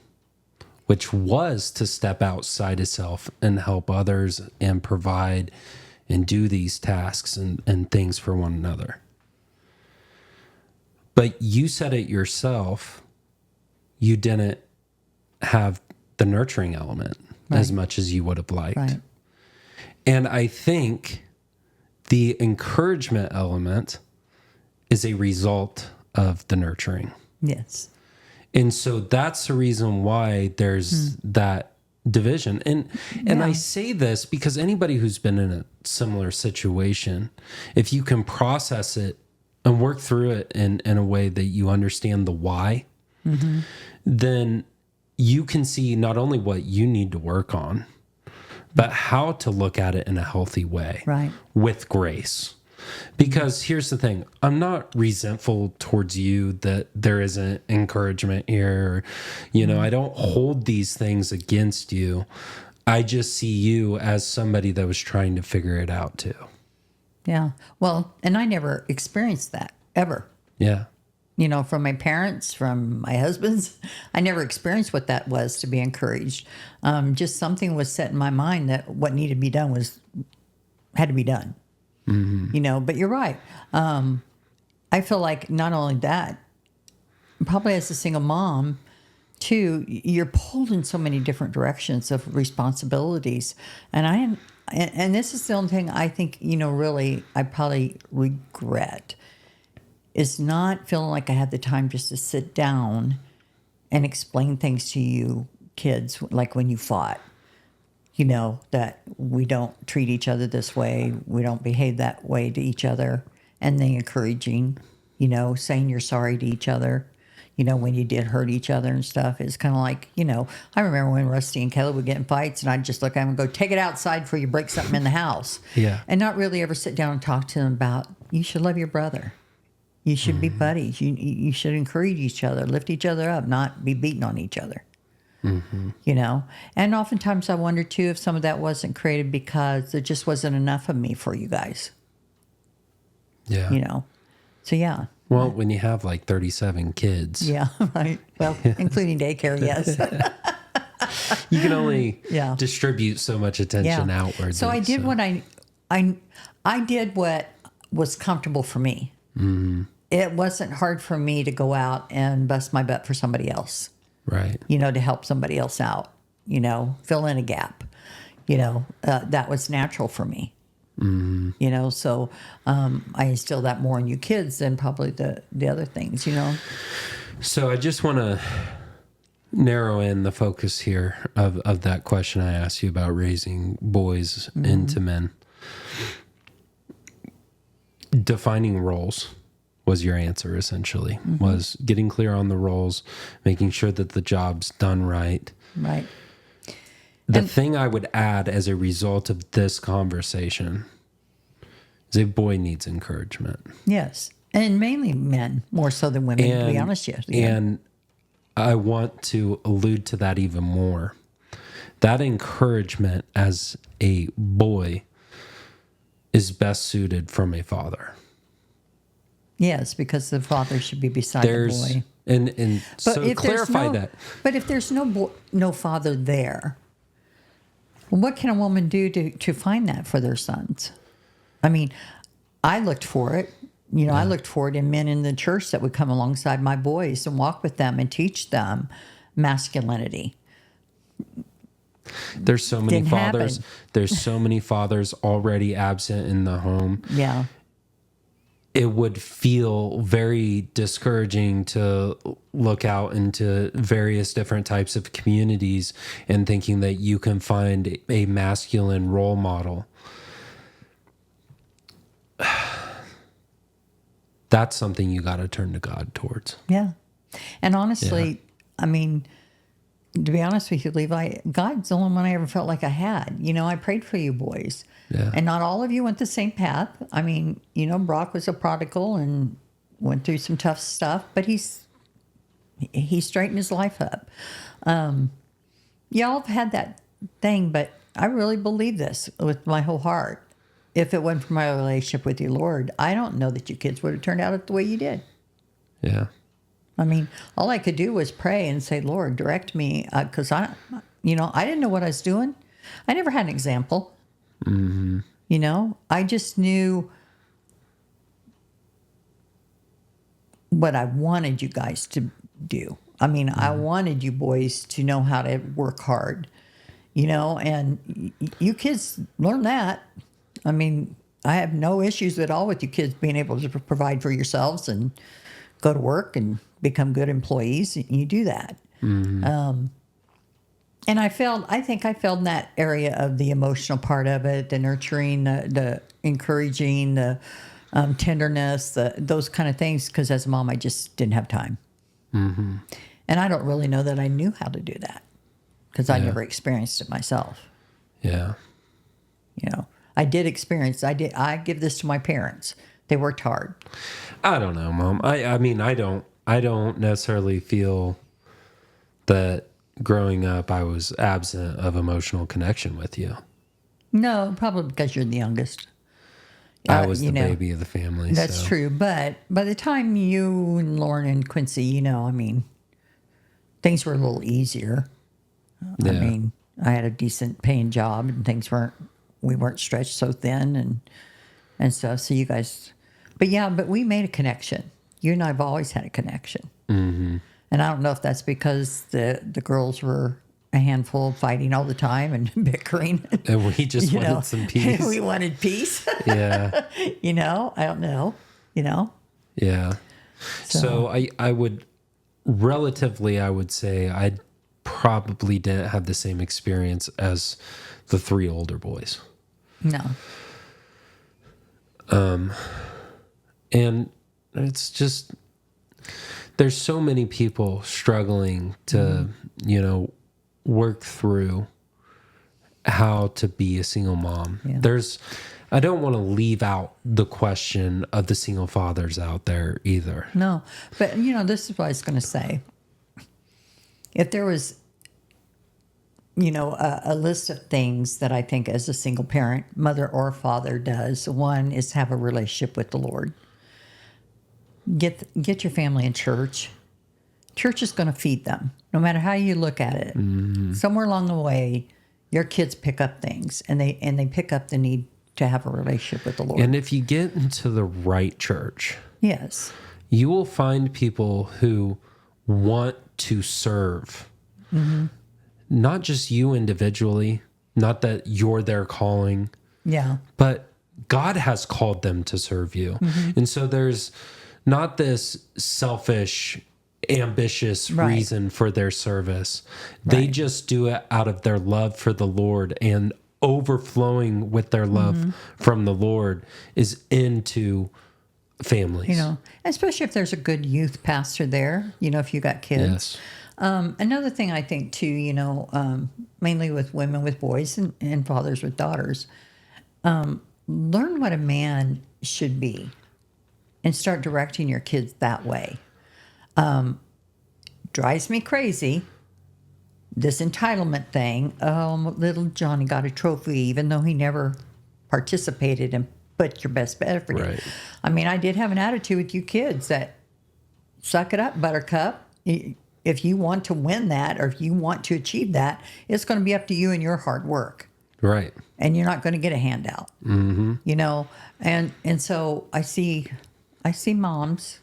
S5: which was to step outside of self and help others and provide and do these tasks and things for one another. But you said it yourself, you didn't have the nurturing element. Right. As much as you would have liked. Right. And I think the encouragement element is a result of the nurturing.
S6: Yes.
S5: And so that's the reason why there's that division. And I say this because anybody who's been in a similar situation, if you can process it and work through it in a way that you understand the why, then you can see not only what you need to work on, but how to look at it in a healthy way,
S6: right,
S5: with grace. Because here's the thing, I'm not resentful towards you that there isn't encouragement here. You know, I don't hold these things against you. I just see you as somebody that was trying to figure it out too.
S6: Yeah. Well, and I never experienced that ever.
S5: Yeah.
S6: You know, from my parents, from my husband's, I never experienced what that was to be encouraged. Just something was set in my mind that what needed to be done had to be done. Mm-hmm. You know, but you're right. I feel like not only that, probably as a single mom, too, you're pulled in so many different directions of responsibilities. And this is the only thing I think, you know, really, I probably regret, is not feeling like I had the time just to sit down and explain things to you kids, like when you fought, you know, that we don't treat each other this way, we don't behave that way to each other, and then encouraging, you know, saying you're sorry to each other, you know, when you did hurt each other and stuff. It's kind of like, you know, I remember when Rusty and Kelly would get in fights and I'd just look at them and go, take it outside before you break something in the house.
S5: Yeah.
S6: And not really ever sit down and talk to them about, you should love your brother. You should be buddies. You should encourage each other, lift each other up, not be beating on each other. Mm-hmm. You know? And oftentimes I wonder, too, if some of that wasn't created because there just wasn't enough of me for you guys.
S5: Yeah.
S6: You know? So, yeah.
S5: Well, when you have like 37 kids.
S6: Yeah, right. Well, including daycare, yes.
S5: You can only distribute so much attention outward.
S6: So I did what I did what was comfortable for me. Mm-hmm. It wasn't hard for me to go out and bust my butt for somebody else.
S5: Right.
S6: You know, to help somebody else out, you know, fill in a gap. You know, that was natural for me. Mm-hmm. You know, so I instill that more in you kids than probably the other things, you know.
S5: So I just want to narrow in the focus here of that question I asked you about raising boys into men. Defining roles was your answer, essentially, was getting clear on the roles, making sure that the job's done right.
S6: Right.
S5: The thing I would add as a result of this conversation is a boy needs encouragement.
S6: Yes. And mainly men, more so than women, to be honest with you.
S5: And I want to allude to that even more. That encouragement as a boy is best suited from a father.
S6: Yes, because the father should be beside the boy.
S5: And so clarify that.
S6: But if there's no father there, what can a woman do to find that for their sons? I mean, I looked for it. You know, I looked for it in men in the church that would come alongside my boys and walk with them and teach them masculinity.
S5: There's so many
S6: Didn't
S5: fathers.
S6: happen.
S5: There's so many fathers already absent in the home.
S6: Yeah.
S5: It would feel very discouraging to look out into various different types of communities and thinking that you can find a masculine role model. That's something you got to turn to God towards.
S6: Yeah. And honestly, I mean, to be honest with you, Levi, God's the only one I ever felt like I had. You know, I prayed for you boys.
S5: Yeah.
S6: And not all of you went the same path. I mean, you know, Brock was a prodigal and went through some tough stuff, but he straightened his life up. Y'all have had that thing, but I really believe this with my whole heart. If it wasn't for my relationship with you, Lord, I don't know that you kids would have turned out the way you did.
S5: Yeah.
S6: I mean, all I could do was pray and say, Lord, direct me, because I didn't know what I was doing. I never had an example.
S5: Mm-hmm.
S6: You know, I just knew what I wanted you guys to do. I mean, I wanted you boys to know how to work hard, you know, and you kids learn that. I mean, I have no issues at all with you kids being able to provide for yourselves and go to work and become good employees. You do that.
S5: Mm-hmm.
S6: And I think I failed in that area of the emotional part of it, the nurturing, the encouraging, the tenderness, those kind of things. Because as a mom, I just didn't have time.
S5: Mm-hmm.
S6: And I don't really know that I knew how to do that because I never experienced it myself.
S5: Yeah.
S6: You know, I did experience. I give this to my parents. They worked hard.
S5: I don't know, Mom. I mean, I don't necessarily feel that growing up I was absent of emotional connection with you.
S6: No, probably because you're the youngest.
S5: I was the baby of the family.
S6: That's true. But by the time you and Lauren and Quincy, you know, I mean, things were a little easier.
S5: Yeah.
S6: I mean, I had a decent paying job and we weren't stretched so thin and stuff. So you guys, but we made a connection. You and I have always had a connection.
S5: Mm-hmm.
S6: And I don't know if that's because the girls were a handful, fighting all the time and bickering.
S5: And we just wanted some peace.
S6: We wanted peace.
S5: Yeah.
S6: You know, I don't know, you know.
S5: Yeah. So I would say I probably didn't have the same experience as the three older boys.
S6: No.
S5: And it's just, there's so many people struggling to, you know, work through how to be a single mom. Yeah. I don't want to leave out the question of the single fathers out there either.
S6: No, but you know, this is what I was going to say. If there was, you know, a list of things that I think as a single parent, mother or father does, one is have a relationship with the Lord. Get your family in church. Church is going to feed them, no matter how you look at it. Mm-hmm. Somewhere along the way, your kids pick up things, and they pick up the need to have a relationship with the Lord.
S5: And if you get into the right church,
S6: yes,
S5: you will find people who want to serve. Mm-hmm. Not just you individually, not that you're their calling.
S6: Yeah.
S5: But God has called them to serve you. Mm-hmm. And so there's not this selfish, ambitious reason for their service. They just do it out of their love for the Lord, and overflowing with their love from the Lord is into families.
S6: You know, especially if there's a good youth pastor there, you know, if you got kids.
S5: Yes.
S6: Another thing I think too, you know, mainly with women with boys and fathers with daughters, learn what a man should be and start directing your kids that way. Drives me crazy, this entitlement thing. Oh, little Johnny got a trophy even though he never participated and put your best effort in.
S5: Right.
S6: I mean, I did have an attitude with you kids that suck it up, buttercup. If you want to win that or if you want to achieve that, it's going to be up to you and your hard work.
S5: Right.
S6: And you're not going to get a handout. Mm-hmm. You know, and so I see moms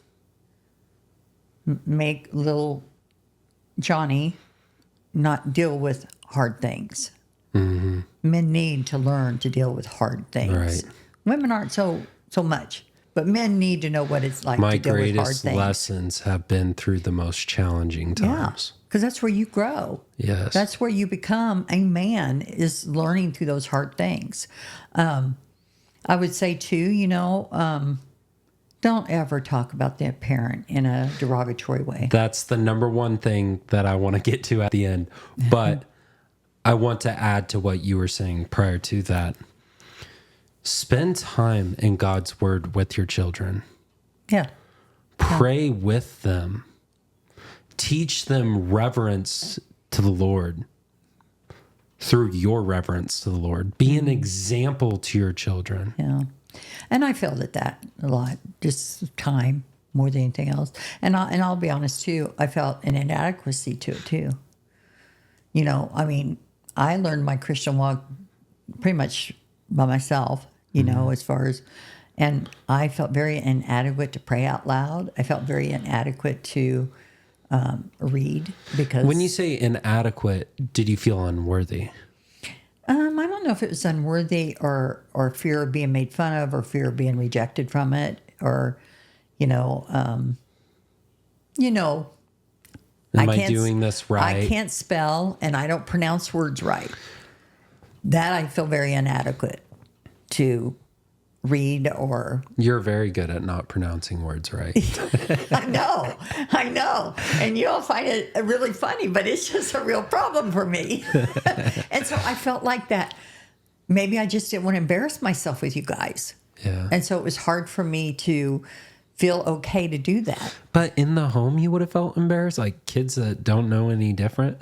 S6: make little Johnny not deal with hard things. Mm-hmm. Men need to learn to deal with hard things.
S5: Right.
S6: Women aren't so much, but men need to know what it's like
S5: My
S6: to deal with hard
S5: greatest
S6: things.
S5: lessons have been through the most challenging times.
S6: Yeah, because that's where you grow.
S5: Yes.
S6: That's where you become a man, is learning through those hard things. I would say, too, you know, don't ever talk about their parent in a derogatory way.
S5: That's the number one thing that I want to get to at the end. But I want to add to what you were saying prior to that. Spend time in God's word with your children.
S6: Yeah.
S5: Pray with them. Teach them reverence to the Lord through your reverence to the Lord. Be an example to your children.
S6: Yeah. And I failed at that a lot, just time more than anything else. And I'll be honest too, I felt an inadequacy to it too. You know, I mean, I learned my Christian walk pretty much by myself, you know, as far as, and I felt very inadequate to pray out loud. I felt very inadequate to read because.
S5: When you say inadequate, did you feel unworthy?
S6: I don't know if it was unworthy or fear of being made fun of or fear of being rejected from it or,
S5: Am I doing this right?
S6: I can't spell and I don't pronounce words right. That I feel very inadequate to read or.
S5: You're very good at not pronouncing words right.
S6: I know. And you'll find it really funny, but it's just a real problem for me. And so I felt like that. Maybe I just didn't want to embarrass myself with you guys.
S5: Yeah.
S6: And so it was hard for me to feel okay to do that.
S5: But in the home, you would have felt embarrassed, like kids that don't know any different.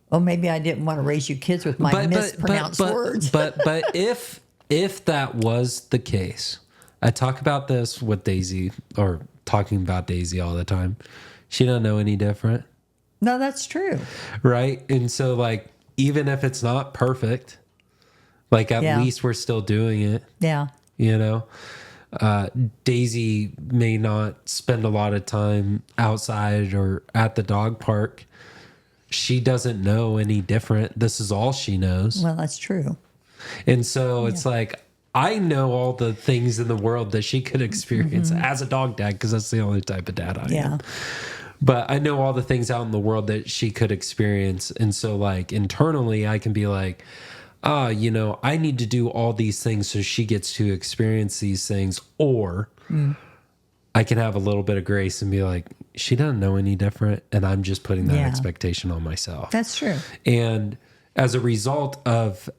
S6: Well, maybe I didn't want to raise you kids with my mispronounced words.
S5: but if that was the case, I talk about this with Daisy, or talking about Daisy all the time. She don't know any different.
S6: No, that's true.
S5: Right? And so, like, even if it's not perfect, like, at least we're still doing it.
S6: Yeah.
S5: You know? Daisy may not spend a lot of time outside or at the dog park. She doesn't know any different. This is all she knows.
S6: Well, that's true.
S5: And so it's like, I know all the things in the world that she could experience as a dog dad, because that's the only type of dad I am. But I know all the things out in the world that she could experience. And so, like, internally, I can be like, I need to do all these things so she gets to experience these things. Or I can have a little bit of grace and be like, she doesn't know any different. And I'm just putting that expectation on myself.
S6: That's true.
S5: And as a result of,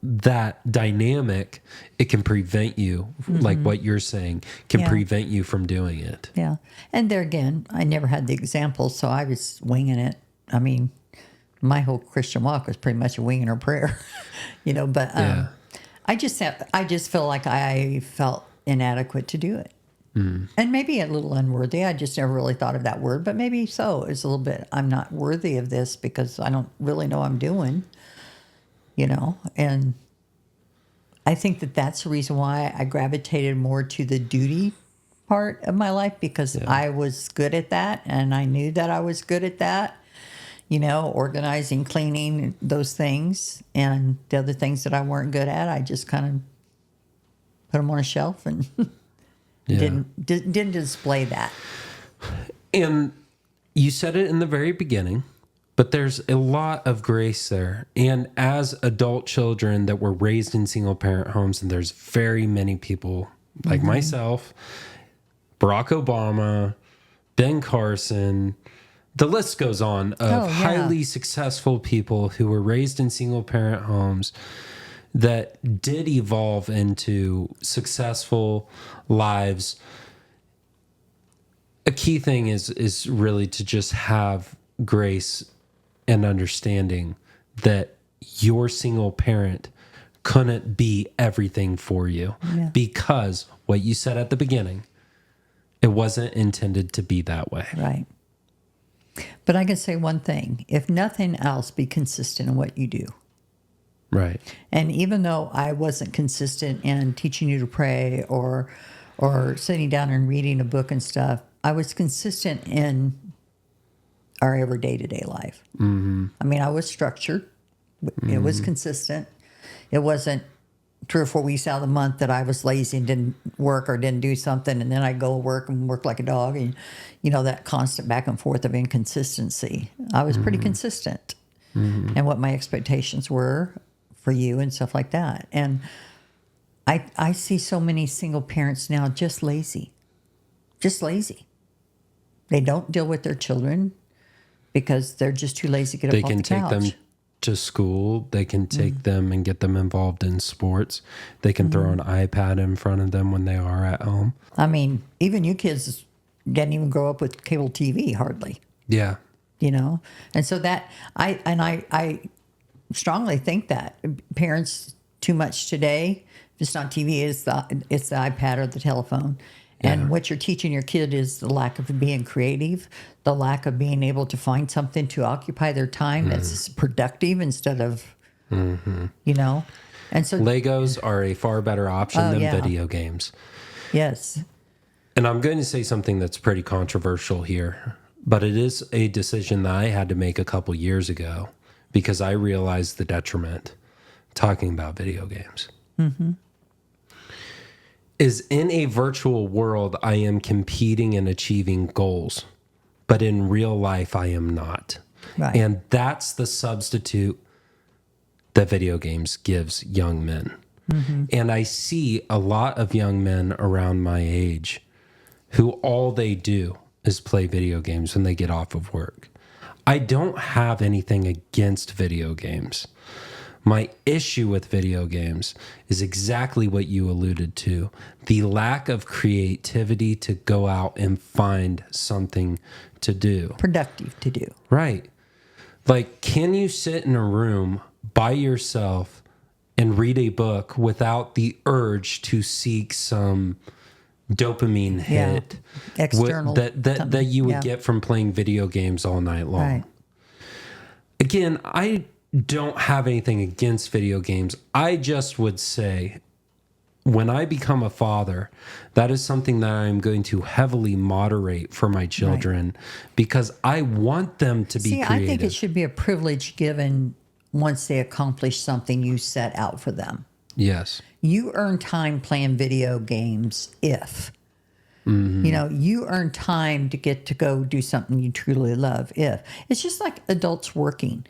S5: that dynamic, it can prevent you, like what you're saying, can prevent you from doing it.
S6: Yeah. And there again, I never had the example, so I was winging it. I mean, my whole Christian walk was pretty much a winging or prayer, but I just feel like I felt inadequate to do it. And maybe a little unworthy. I just never really thought of that word, but maybe so. It's a little bit, I'm not worthy of this because I don't really know what I'm doing, and I think that that's the reason why I gravitated more to the duty part of my life, because I was good at that and I knew that I was good at that, organizing, cleaning, those things. And the other things that I weren't good at, I just kind of put them on a shelf and didn't display that.
S5: And you said it in the very beginning, But there's a lot of grace there. And as adult children that were raised in single parent homes, and there's very many people like myself, Barack Obama, Ben Carson, the list goes on of highly successful people who were raised in single parent homes that did evolve into successful lives. A key thing is really to just have grace and understanding that your single parent couldn't be everything for you because what you said at the beginning, it wasn't intended to be that way.
S6: Right. But I can say one thing. If nothing else, be consistent in what you do.
S5: Right.
S6: And even though I wasn't consistent in teaching you to pray or sitting down and reading a book and stuff, I was consistent in our everyday day-to-day life. Mm-hmm. I mean, I was structured. It was consistent. It wasn't 3 or 4 weeks out of the month that I was lazy and didn't work or didn't do something, and then I'd go work and work like a dog, and that constant back and forth of inconsistency. I was pretty consistent in what my expectations were for you and stuff like that. And I see so many single parents now just lazy. They don't deal with their children because they're just too lazy to get up off the couch. They can take them
S5: to school. They can take them and get them involved in sports. They can throw an iPad in front of them when they are at home.
S6: I mean, even you kids didn't even grow up with cable TV hardly.
S5: Yeah.
S6: And so that I strongly think that parents too much today, if it's not TV, it's the iPad or the telephone. And what you're teaching your kid is the lack of being creative, the lack of being able to find something to occupy their time that's productive instead of, And so
S5: Legos are a far better option than video games.
S6: Yes.
S5: And I'm going to say something that's pretty controversial here, but it is a decision that I had to make a couple years ago because I realized the detriment talking about video games. Is in a virtual world, I am competing and achieving goals, but in real life, I am not.
S6: Right.
S5: And that's the substitute that video games gives young men. And I see a lot of young men around my age who all they do is play video games when they get off of work. I don't have anything against video games. My issue with video games is exactly what you alluded to. The lack of creativity to go out and find something to do.
S6: Productive to do.
S5: Right. Like, can you sit in a room by yourself and read a book without the urge to seek some dopamine hit
S6: external
S5: that you would get from playing video games all night long?
S6: Right.
S5: Again, I don't have anything against video games. I just would say when I become a father, that is something that I'm going to heavily moderate for my children because I want them to be creative.
S6: I think it should be a privilege given once they accomplish something you set out for them.
S5: Yes.
S6: You earn time playing video games if. You earn time to get to go do something you truly love if. It's just like adults working.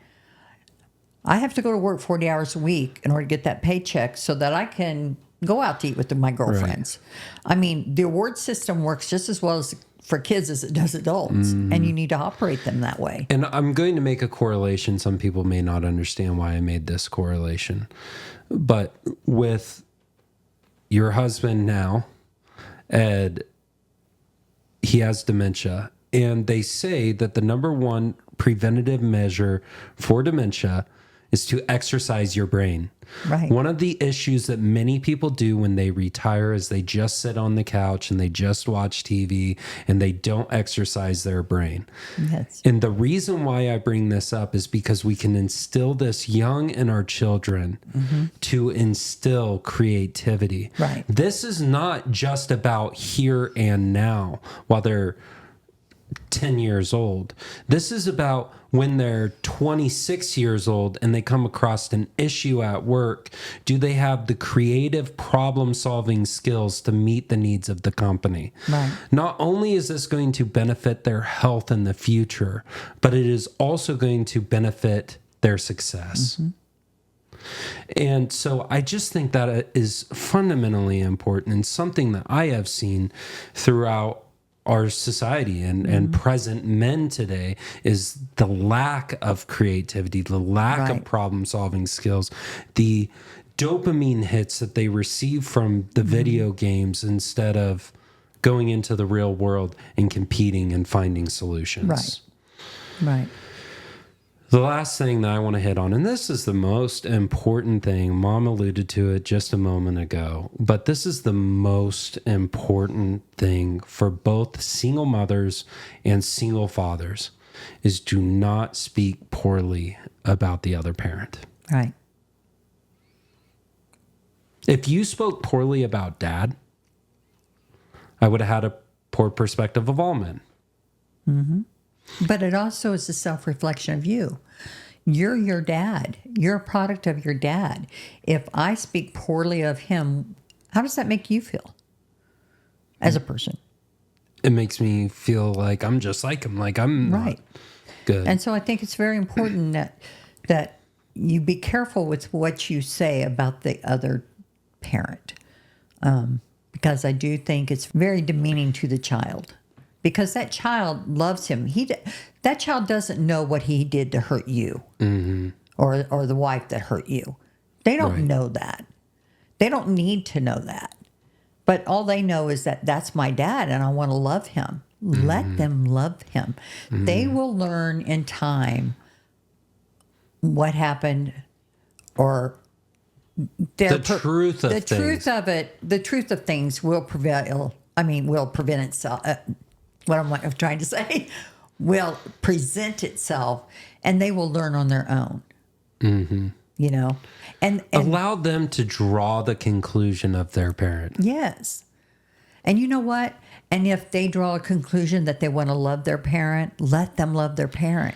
S6: I have to go to work 40 hours a week in order to get that paycheck so that I can go out to eat with my girlfriends. Right. I mean, the award system works just as well as for kids as it does adults, and you need to operate them that way.
S5: And I'm going to make a correlation. Some people may not understand why I made this correlation. But with your husband now, Ed, he has dementia. And they say that the number one preventative measure for dementia is to exercise your brain.
S6: Right.
S5: One of the issues that many people do when they retire is they just sit on the couch and they just watch TV and they don't exercise their brain.
S6: Yes.
S5: And the reason why I bring this up is because we can instill this young in our children to instill creativity.
S6: Right.
S5: This is not just about here and now while they're 10 years old. This is about when they're 26 years old and they come across an issue at work, do they have the creative problem-solving skills to meet the needs of the company?
S6: Right.
S5: Not only is this going to benefit their health in the future, but it is also going to benefit their success. And so I just think that is fundamentally important, and something that I have seen throughout our society and present men today is the lack of creativity, the lack of problem-solving skills, the dopamine hits that they receive from the video games instead of going into the real world and competing and finding solutions.
S6: Right.
S5: The last thing that I want to hit on, and this is the most important thing, Mom alluded to it just a moment ago, but this is the most important thing for both single mothers and single fathers, is do not speak poorly about the other parent.
S6: Right.
S5: If you spoke poorly about Dad, I would have had a poor perspective of all men.
S6: But it also is a self-reflection of you. You're your dad. You're a product of your dad. If I speak poorly of him, how does that make you feel as a person?
S5: It makes me feel like I'm just like him, like I'm not good.
S6: And so I think it's very important that you be careful with what you say about the other parent, because I do think it's very demeaning to the child. Because that child loves him. That child doesn't know what he did to hurt you, or the wife that hurt you. They don't know that. They don't need to know that. But all they know is that that's my dad, and I want to love him. Let them love him. They will learn in time what happened, or
S5: the truth of things.
S6: The truth of things will prevail. Will prevent itself. What am I trying to say? Will present itself, and they will learn on their own. You know, and
S5: allow them to draw the conclusion of their parent.
S6: Yes, and you know what? And if they draw a conclusion that they want to love their parent, let them love their parent.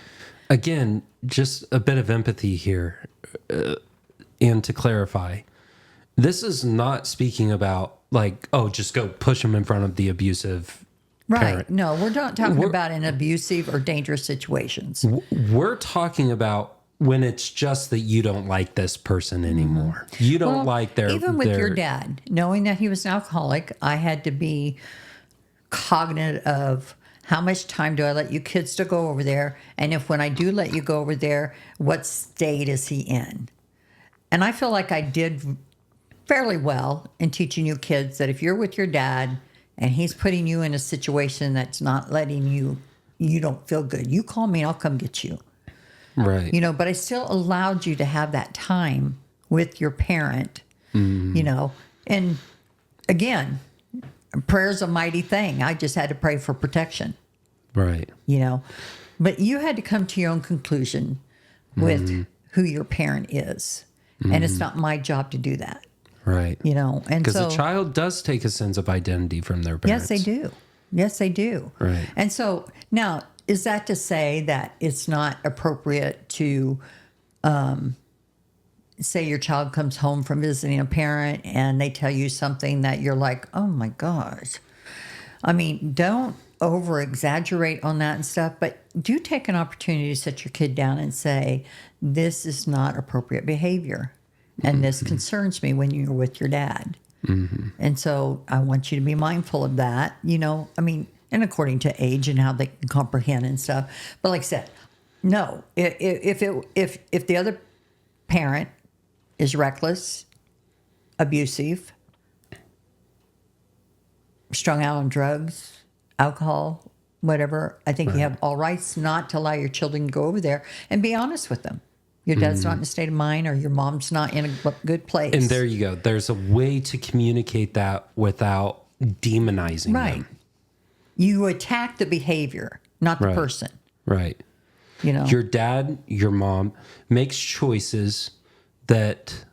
S5: Again, just a bit of empathy here, and to clarify, this is not speaking about like, oh, just go push them in front of the abusive.
S6: Right.
S5: Parent.
S6: No, we're not talking about in abusive or dangerous situations.
S5: We're talking about when it's just that you don't like this person anymore. You don't like their...
S6: Even with your dad, knowing that he was an alcoholic, I had to be cognizant of how much time do I let you kids to go over there? And if when I do let you go over there, what state is he in? And I feel like I did fairly well in teaching you kids that if you're with your dad and he's putting you in a situation that's not letting you don't feel good, you call me and I'll come get you.
S5: Right.
S6: You know, but I still allowed you to have that time with your parent, you know. And again, prayer's a mighty thing. I just had to pray for protection.
S5: Right.
S6: You know, but you had to come to your own conclusion with who your parent is. And it's not my job to do that.
S5: Right.
S6: You know, and
S5: because
S6: so,
S5: a child does take a sense of identity from their parents.
S6: Yes, they do. Yes, they do.
S5: Right.
S6: And so now, is that to say that it's not appropriate to say your child comes home from visiting a parent and they tell you something that you're like, oh my gosh. I mean, don't over exaggerate on that and stuff, but do take an opportunity to sit your kid down and say, this is not appropriate behavior. And this concerns me when you're with your dad. And so I want you to be mindful of that, you know, I mean, and according to age and how they can comprehend and stuff. But like I said, no, if the other parent is reckless, abusive, strung out on drugs, alcohol, whatever, I think you have all rights not to allow your children to go over there and be honest with them. Your dad's not in a state of mind, or your mom's not in a good place.
S5: And there you go. There's a way to communicate that without demonizing them.
S6: You attack the behavior, not the person.
S5: Right.
S6: You know,
S5: your dad, your mom makes choices that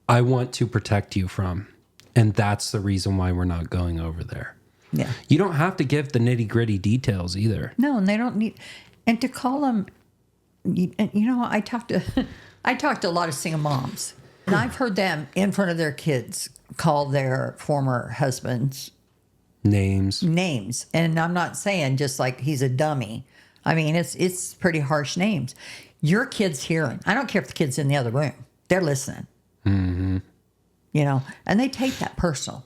S5: I want to protect you from. And that's the reason why we're not going over there.
S6: Yeah.
S5: You don't have to give the nitty gritty details either.
S6: No, and they don't need. And to call them, I talked to a lot of single moms, and I've heard them in front of their kids call their former husbands names. And I'm not saying just like he's a dummy. I mean, it's pretty harsh names. Your kid's hearing. I don't care if the kid's in the other room. They're listening. Mm-hmm. And they take that personal.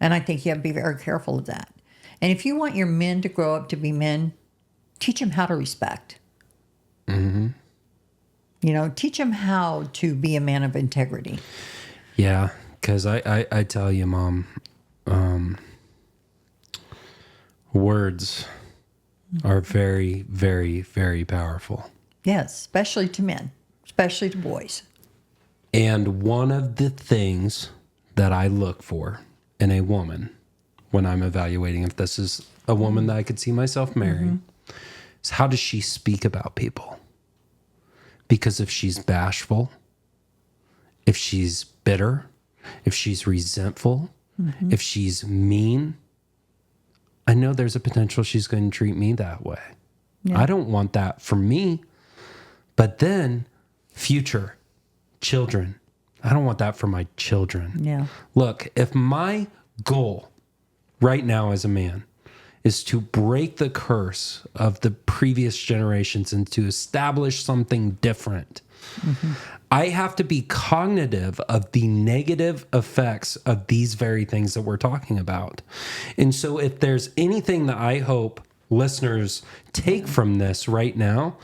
S6: And I think you have to be very careful of that. And if you want your men to grow up to be men, teach them how to respect. Mm-hmm. Teach them how to be a man of integrity.
S5: Yeah, because I tell you, Mom, words are very, very, very powerful.
S6: Yes, especially to men, especially to boys.
S5: And one of the things that I look for in a woman when I'm evaluating if this is a woman that I could see myself marrying is how does she speak about people? Because if she's bashful, if she's bitter, if she's resentful, if she's mean, I know there's a potential she's going to treat me that way. Yeah. I don't want that for me. But then future children, I don't want that for my children.
S6: Yeah.
S5: Look, if my goal right now as a man is to break the curse of the previous generations and to establish something different, I have to be cognitive of the negative effects of these very things that we're talking about. And so if there's anything that I hope listeners take from this right now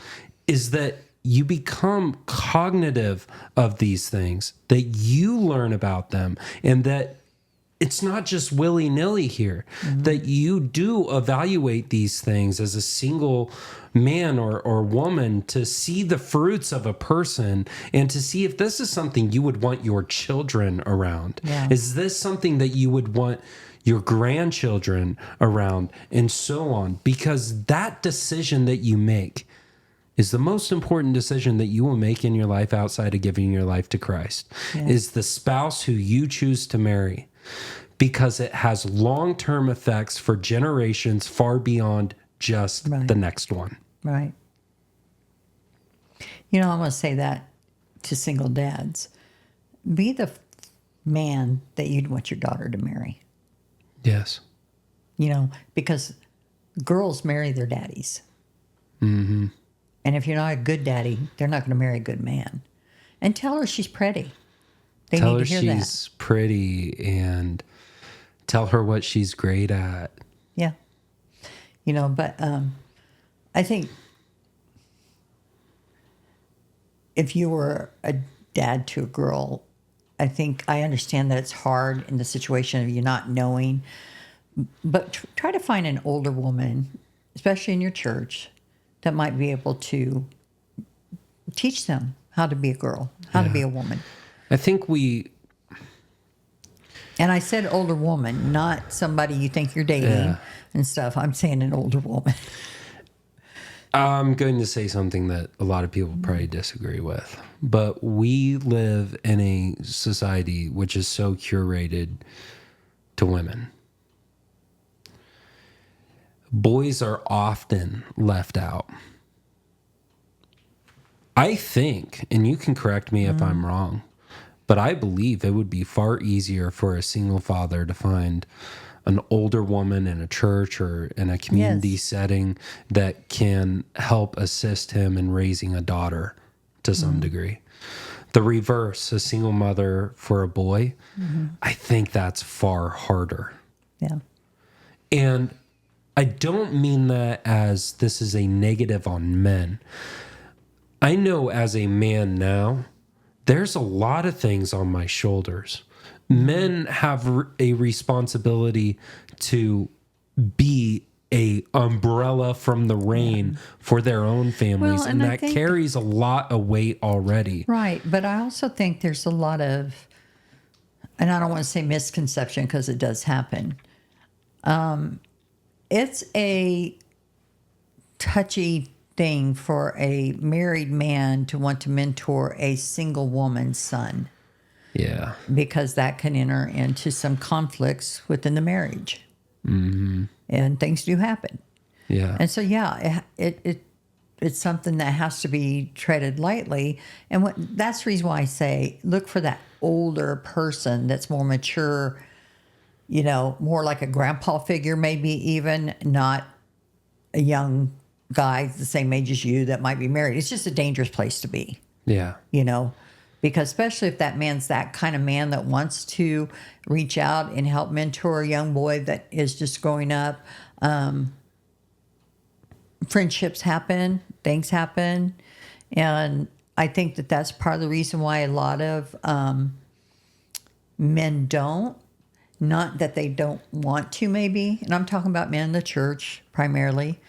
S5: is that you become cognitive of these things, that you learn about them, and that it's not just willy-nilly here, that you do evaluate these things as a single man or woman to see the fruits of a person and to see if this is something you would want your children around. Yeah. Is this something that you would want your grandchildren around, and so on? Because that decision that you make is the most important decision that you will make in your life outside of giving your life to Christ, is the spouse who you choose to marry, because it has long-term effects for generations far beyond just the next one.
S6: Right. I'm going to say that to single dads. Be the man that you'd want your daughter to marry.
S5: Yes.
S6: Because girls marry their daddies.
S5: Mm-hmm.
S6: And if you're not a good daddy, they're not going to marry a good man. And tell her she's pretty. They
S5: tell
S6: need
S5: her
S6: to hear
S5: she's pretty and tell her what she's great at.
S6: Yeah. But I think if you were a dad to a girl, I think I understand that it's hard in the situation of you not knowing. But try to find an older woman, especially in your church, that might be able to teach them how to be a girl, how to be a woman.
S5: I think
S6: and I said older woman, not somebody you think you're dating and stuff. I'm saying an older woman.
S5: I'm going to say something that a lot of people probably disagree with, but we live in a society which is so curated to women. Boys are often left out. I think, and you can correct me if I'm wrong, but I believe it would be far easier for a single father to find an older woman in a church or in a community setting that can help assist him in raising a daughter to some degree. The reverse, a single mother for a boy, I think that's far harder.
S6: Yeah.
S5: And I don't mean that as this is a negative on men. I know as a man now, there's a lot of things on my shoulders. Men have a responsibility to be a umbrella from the rain for their own families, and that carries a lot of weight already.
S6: Right, but I also think there's a lot of, and I don't want to say misconception because it does happen. It's a touchy thing for a married man to want to mentor a single woman's son.
S5: Yeah.
S6: Because that can enter into some conflicts within the marriage. Mm-hmm. And things do happen.
S5: Yeah.
S6: And so, it's something that has to be treaded lightly. And that's the reason why I say look for that older person that's more mature, more like a grandpa figure, maybe even not a young guy the same age as you that might be married. It's just a dangerous place to be.
S5: Yeah.
S6: Because especially if that man's that kind of man that wants to reach out and help mentor a young boy that is just growing up. Friendships happen, things happen. And I think that that's part of the reason why a lot of men don't. Not that they don't want to, maybe. And I'm talking about men in the church primarily,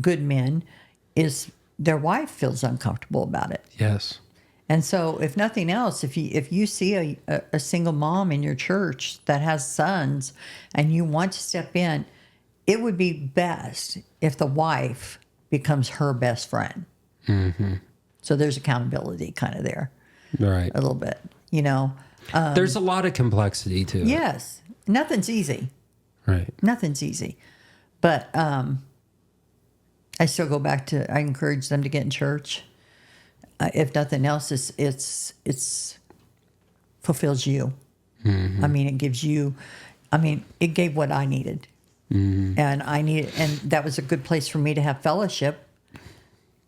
S6: good men, is their wife feels uncomfortable about it.
S5: Yes.
S6: And so, if nothing else, if you see a single mom in your church that has sons and you want to step in, it would be best if the wife becomes her best friend.
S5: Mm-hmm.
S6: So there's accountability kind of there.
S5: Right.
S6: A little bit,
S5: There's a lot of complexity to it.
S6: Yes. Nothing's easy.
S5: Right.
S6: Nothing's easy. But I still go back to, I encourage them to get in church. If nothing else, it's fulfills you. Mm-hmm. I mean, it gives you, it gave what I needed. Mm-hmm. And that was a good place for me to have fellowship.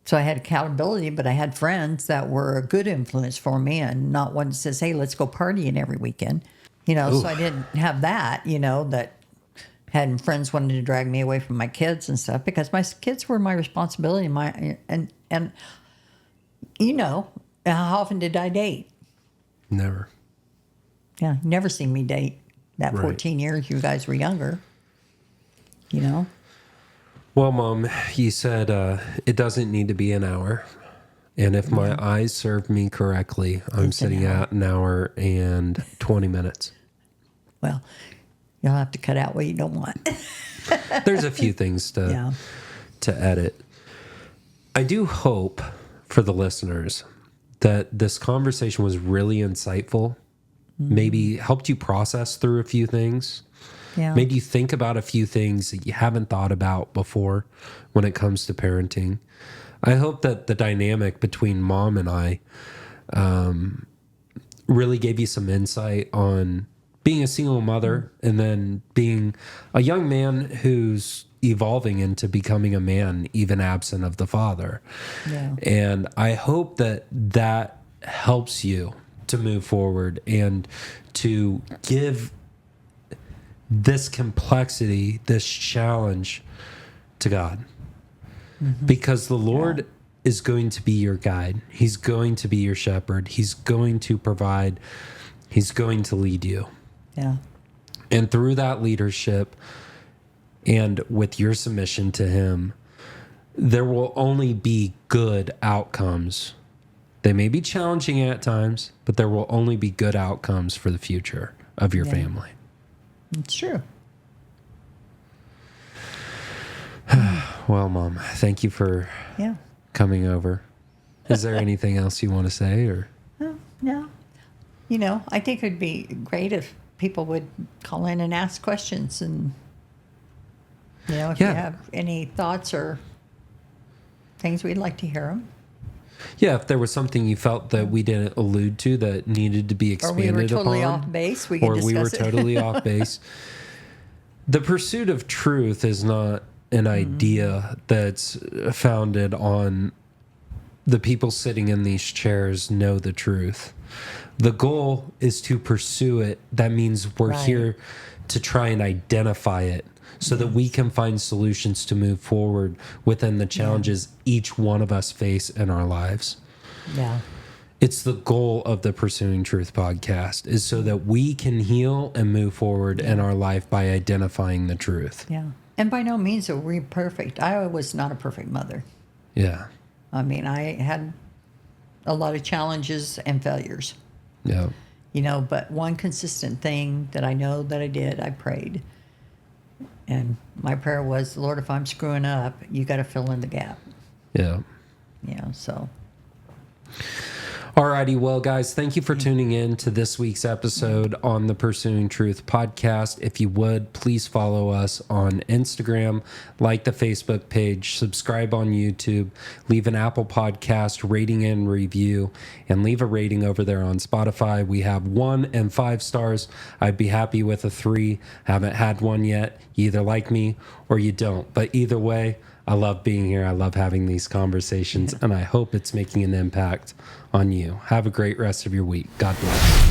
S6: So I had accountability, but I had friends that were a good influence for me and not one that says, hey, let's go partying every weekend. So I didn't have that, that had friends wanting to drag me away from my kids and stuff because my kids were my responsibility. And how often did I date?
S5: Never.
S6: Yeah, never seen me date that 14 years you guys were younger,
S5: Well, Mom, you said it doesn't need to be an hour. And if my eyes serve me correctly, I'm sitting at an hour and 20 minutes.
S6: Well, you'll have to cut out what you don't want.
S5: There's a few things to edit. I do hope for the listeners that this conversation was really insightful, maybe helped you process through a few things.
S6: Yeah.
S5: Made you think about a few things that you haven't thought about before when it comes to parenting. I hope that the dynamic between Mom and I really gave you some insight on being a single mother and then being a young man who's evolving into becoming a man, even absent of the father. Yeah. And I hope that helps you to move forward and to give this complexity, this challenge to God. Mm-hmm. Because the Lord is going to be your guide. He's going to be your shepherd. He's going to provide. He's going to lead you.
S6: Yeah.
S5: And through that leadership and with your submission to Him, there will only be good outcomes. They may be challenging at times, but there will only be good outcomes for the future of your family.
S6: It's true.
S5: Well, Mom, thank you for coming over. Is there anything else you want to say? Or
S6: no. I think it'd be great if people would call in and ask questions. And, if you have any thoughts or things, we'd like to hear them.
S5: Yeah, if there was something you felt that we didn't allude to that needed to be expanded upon. Or we were totally
S6: off base, we can discuss it.
S5: Or we were totally off base. The pursuit of truth is not an idea that's founded on the people sitting in these chairs know the truth. The goal is to pursue it. That means we're here to try and identify it so that we can find solutions to move forward within the challenges each one of us face in our lives.
S6: Yeah.
S5: It's the goal of the Pursuing Truth podcast is so that we can heal and move forward in our life by identifying the truth.
S6: Yeah. And by no means are we perfect. I was not a perfect mother.
S5: Yeah.
S6: I had a lot of challenges and failures.
S5: Yeah.
S6: But one consistent thing that I know that I did, I prayed. And my prayer was, Lord, if I'm screwing up, you got to fill in the gap.
S5: Yeah.
S6: So.
S5: Alrighty, well, guys, thank you for tuning in to this week's episode on the Pursuing Truth podcast. If you would, please follow us on Instagram, like the Facebook page, subscribe on YouTube, leave an Apple Podcast rating and review, and leave a rating over there on Spotify. We have 1 and 5 stars. I'd be happy with a 3. Haven't had one yet. You either like me or you don't. But either way, I love being here. I love having these conversations, and I hope it's making an impact on you. Have a great rest of your week. God bless.